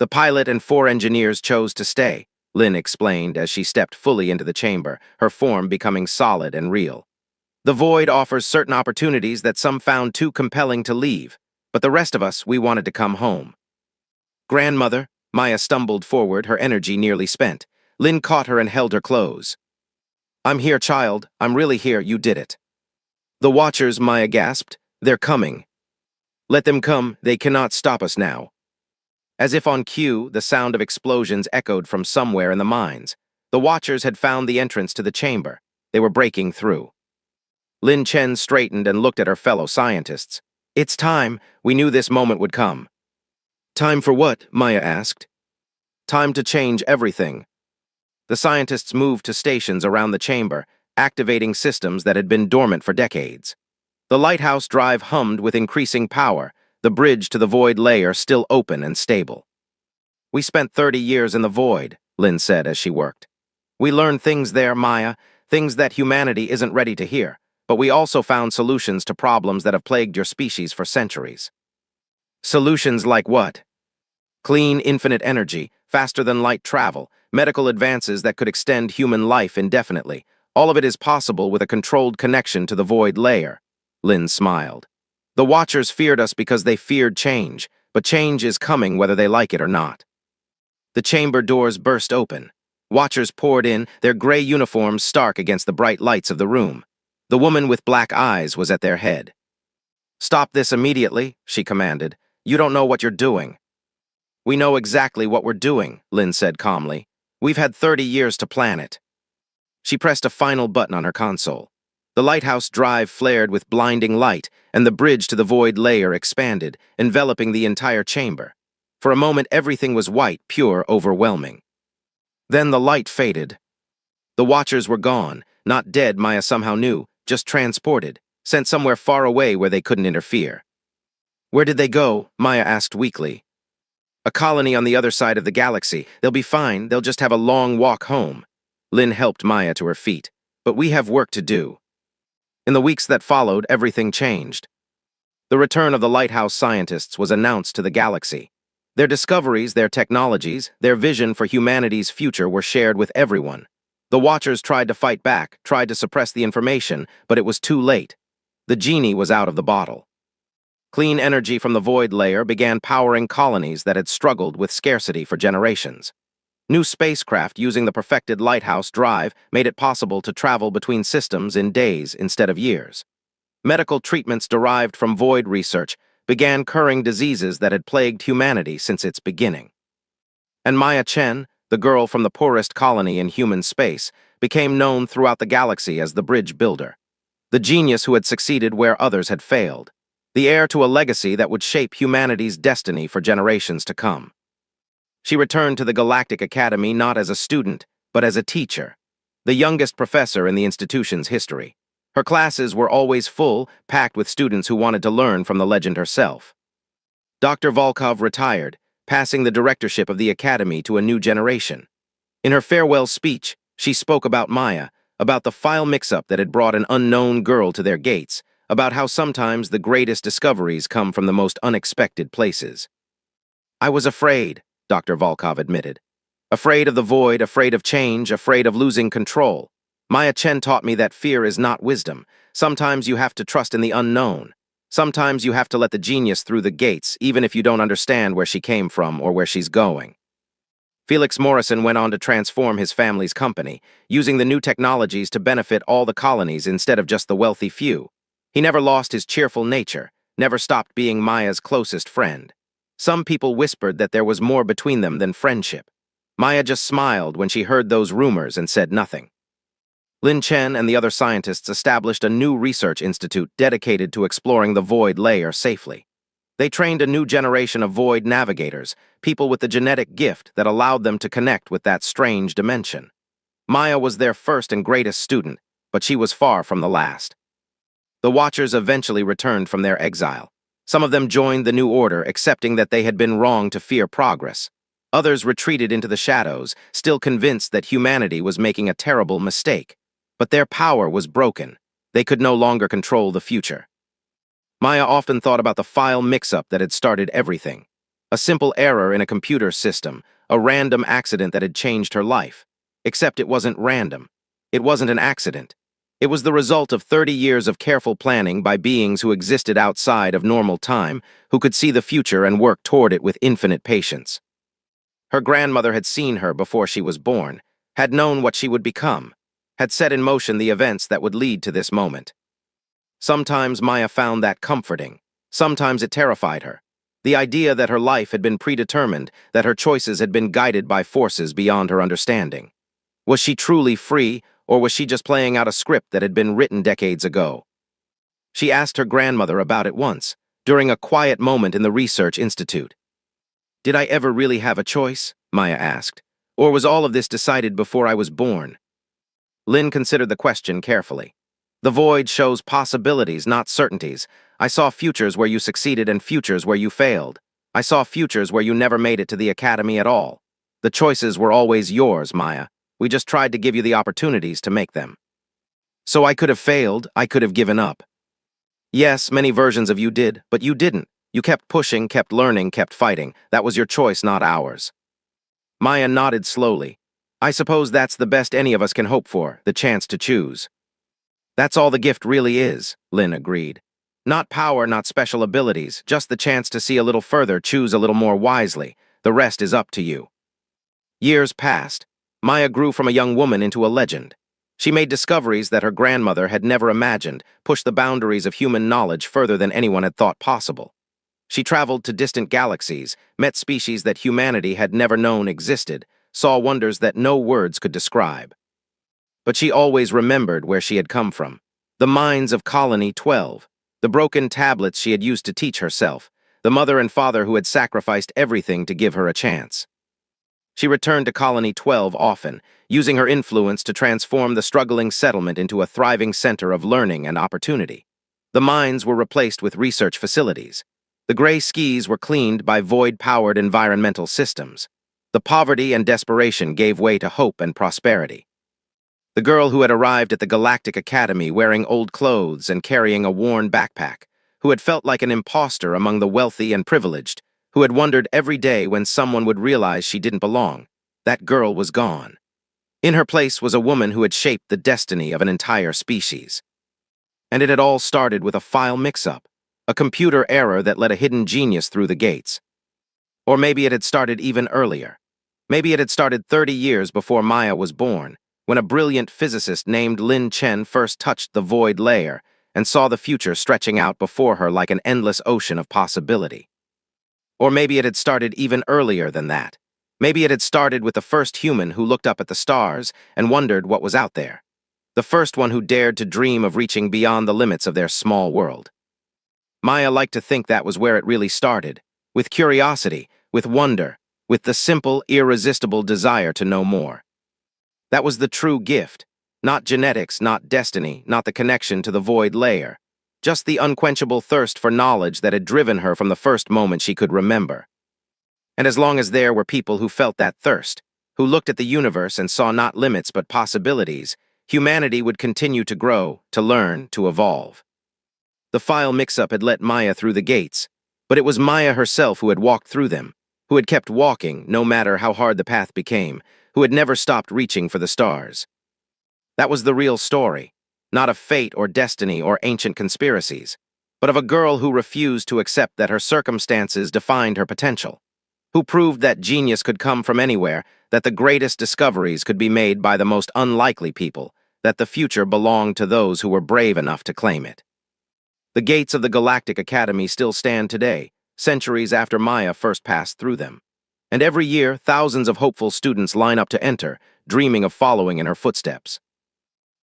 The pilot and 4 engineers chose to stay. Lynn explained as she stepped fully into the chamber, her form becoming solid and real. The void offers certain opportunities that some found too compelling to leave, but the rest of us, we wanted to come home. Grandmother, Maya stumbled forward, her energy nearly spent. Lynn caught her and held her close. I'm here, child. I'm really here. You did it. The Watchers, Maya gasped. They're coming. Let them come. They cannot stop us now. As if on cue, the sound of explosions echoed from somewhere in the mines. The Watchers had found the entrance to the chamber. They were breaking through. Lin Chen straightened and looked at her fellow scientists. It's time. We knew this moment would come. Time for what? Maya asked. Time to change everything. The scientists moved to stations around the chamber, activating systems that had been dormant for decades. The lighthouse drive hummed with increasing power, the bridge to the void layer still open and stable. We spent 30 years in the void, Lin said as she worked. We learned things there, Maya, things that humanity isn't ready to hear, but we also found solutions to problems that have plagued your species for centuries. Solutions like what? Clean, infinite energy, faster-than-light travel, medical advances that could extend human life indefinitely. All of it is possible with a controlled connection to the void layer. Lin smiled. The Watchers feared us because they feared change, but change is coming whether they like it or not. The chamber doors burst open. Watchers poured in, their gray uniforms stark against the bright lights of the room. The woman with black eyes was at their head. Stop this immediately, she commanded. You don't know what you're doing. We know exactly what we're doing, Lin said calmly. We've had 30 years to plan it. She pressed a final button on her console. The lighthouse drive flared with blinding light, and the bridge to the void layer expanded, enveloping the entire chamber. For a moment, everything was white, pure, overwhelming. Then the light faded. The Watchers were gone, not dead, Maya somehow knew, just transported, sent somewhere far away where they couldn't interfere. Where did they go? Maya asked weakly. A colony on the other side of the galaxy. They'll be fine, they'll just have a long walk home. Lin helped Maya to her feet. But we have work to do. In the weeks that followed, everything changed. The return of the lighthouse scientists was announced to the galaxy. Their discoveries, their technologies, their vision for humanity's future were shared with everyone. The Watchers tried to fight back, tried to suppress the information, but it was too late. The genie was out of the bottle. Clean energy from the void layer began powering colonies that had struggled with scarcity for generations. New spacecraft using the perfected lighthouse drive made it possible to travel between systems in days instead of years. Medical treatments derived from void research began curing diseases that had plagued humanity since its beginning. And Maya Chen, the girl from the poorest colony in human space, became known throughout the galaxy as the bridge builder. The genius who had succeeded where others had failed. The heir to a legacy that would shape humanity's destiny for generations to come. She returned to the Galactic Academy not as a student, but as a teacher, the youngest professor in the institution's history. Her classes were always full, packed with students who wanted to learn from the legend herself. Dr. Volkov retired, passing the directorship of the academy to a new generation. In her farewell speech, she spoke about Maya, about the file mix-up that had brought an unknown girl to their gates, about how sometimes the greatest discoveries come from the most unexpected places. I was afraid, Dr. Volkov admitted. Afraid of the void, afraid of change, afraid of losing control. Maya Chen taught me that fear is not wisdom. Sometimes you have to trust in the unknown. Sometimes you have to let the genius through the gates, even if you don't understand where she came from or where she's going. Felix Morrison went on to transform his family's company, using the new technologies to benefit all the colonies instead of just the wealthy few. He never lost his cheerful nature, never stopped being Maya's closest friend. Some people whispered that there was more between them than friendship. Maya just smiled when she heard those rumors and said nothing. Lin Chen and the other scientists established a new research institute dedicated to exploring the void layer safely. They trained a new generation of void navigators, people with the genetic gift that allowed them to connect with that strange dimension. Maya was their first and greatest student, but she was far from the last. The Watchers eventually returned from their exile. Some of them joined the new order, accepting that they had been wrong to fear progress. Others retreated into the shadows, still convinced that humanity was making a terrible mistake. But their power was broken. They could no longer control the future. Maya often thought about the file mix-up that had started everything. A simple error in a computer system, a random accident that had changed her life. Except it wasn't random. It wasn't an accident. It was the result of 30 years of careful planning by beings who existed outside of normal time, who could see the future and work toward it with infinite patience. Her grandmother had seen her before she was born, had known what she would become, had set in motion the events that would lead to this moment. Sometimes Maya found that comforting. Sometimes it terrified her. The idea that her life had been predetermined, that her choices had been guided by forces beyond her understanding. Was she truly free, or was she just playing out a script that had been written decades ago? She asked her grandmother about it once, during a quiet moment in the research institute. "Did I ever really have a choice?" Maya asked. "Or was all of this decided before I was born?" Lynn considered the question carefully. "The void shows possibilities, not certainties. I saw futures where you succeeded and futures where you failed. I saw futures where you never made it to the academy at all. The choices were always yours, Maya. We just tried to give you the opportunities to make them. So I could have failed, I could have given up. Yes, many versions of you did, but you didn't. You kept pushing, kept learning, kept fighting. That was your choice, not ours." Maya nodded slowly. "I suppose that's the best any of us can hope for, the chance to choose." "That's all the gift really is," Lynn agreed. "Not power, not special abilities, just the chance to see a little further, choose a little more wisely. The rest is up to you." Years passed. Maya grew from a young woman into a legend. She made discoveries that her grandmother had never imagined, pushed the boundaries of human knowledge further than anyone had thought possible. She traveled to distant galaxies, met species that humanity had never known existed, saw wonders that no words could describe. But she always remembered where she had come from. The mines of Colony 12, the broken tablets she had used to teach herself, the mother and father who had sacrificed everything to give her a chance. She returned to Colony 12 often, using her influence to transform the struggling settlement into a thriving center of learning and opportunity. The mines were replaced with research facilities. The gray skis were cleaned by void-powered environmental systems. The poverty and desperation gave way to hope and prosperity. The girl who had arrived at the Galactic Academy wearing old clothes and carrying a worn backpack, who had felt like an imposter among the wealthy and privileged, who had wondered every day when someone would realize she didn't belong, that girl was gone. In her place was a woman who had shaped the destiny of an entire species. And it had all started with a file mix-up, a computer error that let a hidden genius through the gates. Or maybe it had started even earlier. Maybe it had started 30 years before Maya was born, when a brilliant physicist named Lin Chen first touched the void layer and saw the future stretching out before her like an endless ocean of possibility. Or maybe it had started even earlier than that. Maybe it had started with the first human who looked up at the stars and wondered what was out there. The first one who dared to dream of reaching beyond the limits of their small world. Maya liked to think that was where it really started, with curiosity, with wonder, with the simple, irresistible desire to know more. That was the true gift, not genetics, not destiny, not the connection to the void layer, just the unquenchable thirst for knowledge that had driven her from the first moment she could remember. And as long as there were people who felt that thirst, who looked at the universe and saw not limits but possibilities, humanity would continue to grow, to learn, to evolve. The file mix-up had let Maya through the gates, but it was Maya herself who had walked through them, who had kept walking no matter how hard the path became, who had never stopped reaching for the stars. That was the real story, not of fate or destiny or ancient conspiracies, but of a girl who refused to accept that her circumstances defined her potential, who proved that genius could come from anywhere, that the greatest discoveries could be made by the most unlikely people, that the future belonged to those who were brave enough to claim it. The gates of the Galactic Academy still stand today, centuries after Maya first passed through them. And every year, thousands of hopeful students line up to enter, dreaming of following in her footsteps.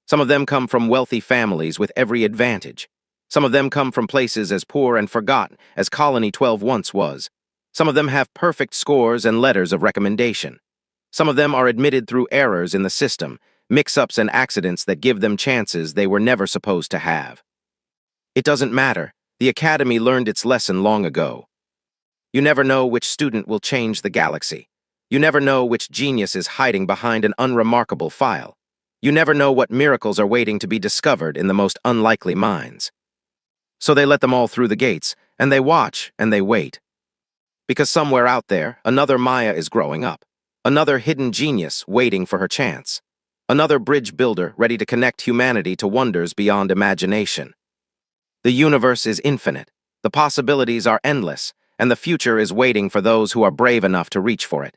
Some of them come from wealthy families with every advantage. Some of them come from places as poor and forgotten as Colony 12 once was. Some of them have perfect scores and letters of recommendation. Some of them are admitted through errors in the system, mix-ups and accidents that give them chances they were never supposed to have. It doesn't matter. The Academy learned its lesson long ago. You never know which student will change the galaxy. You never know which genius is hiding behind an unremarkable file. You never know what miracles are waiting to be discovered in the most unlikely minds. So they let them all through the gates, and they watch and they wait. Because somewhere out there, another Maya is growing up. Another hidden genius waiting for her chance. Another bridge builder ready to connect humanity to wonders beyond imagination. The universe is infinite, the possibilities are endless, and the future is waiting for those who are brave enough to reach for it.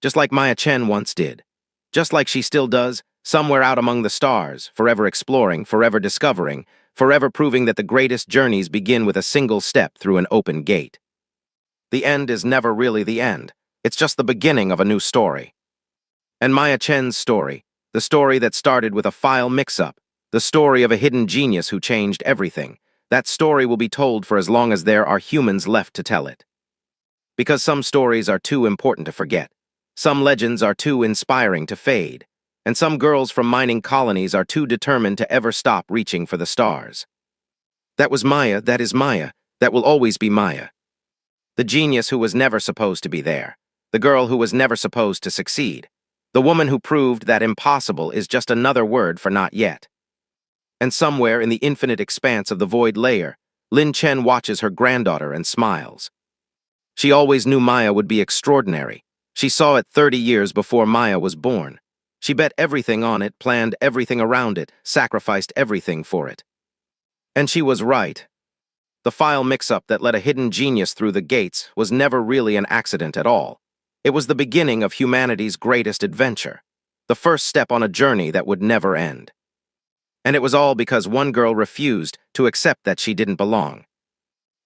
Just like Maya Chen once did. Just like she still does, somewhere out among the stars, forever exploring, forever discovering, forever proving that the greatest journeys begin with a single step through an open gate. The end is never really the end. It's just the beginning of a new story. And Maya Chen's story, the story that started with a file mix-up, the story of a hidden genius who changed everything, that story will be told for as long as there are humans left to tell it. Because some stories are too important to forget. Some legends are too inspiring to fade. And some girls from mining colonies are too determined to ever stop reaching for the stars. That was Maya, that is Maya, that will always be Maya. The genius who was never supposed to be there. The girl who was never supposed to succeed. The woman who proved that impossible is just another word for not yet. And somewhere in the infinite expanse of the void layer, Lin Chen watches her granddaughter and smiles. She always knew Maya would be extraordinary. She saw it 30 years before Maya was born. She bet everything on it, planned everything around it, sacrificed everything for it. And she was right. The file mix-up that let a hidden genius through the gates was never really an accident at all. It was the beginning of humanity's greatest adventure, the first step on a journey that would never end. And it was all because one girl refused to accept that she didn't belong.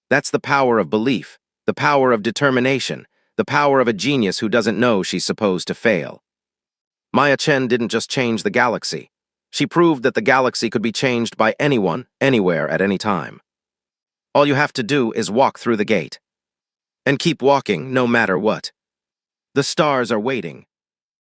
That's the power of belief, the power of determination, the power of a genius who doesn't know she's supposed to fail. Maya Chen didn't just change the galaxy. She proved that the galaxy could be changed by anyone, anywhere, at any time. All you have to do is walk through the gate. And keep walking no matter what. The stars are waiting.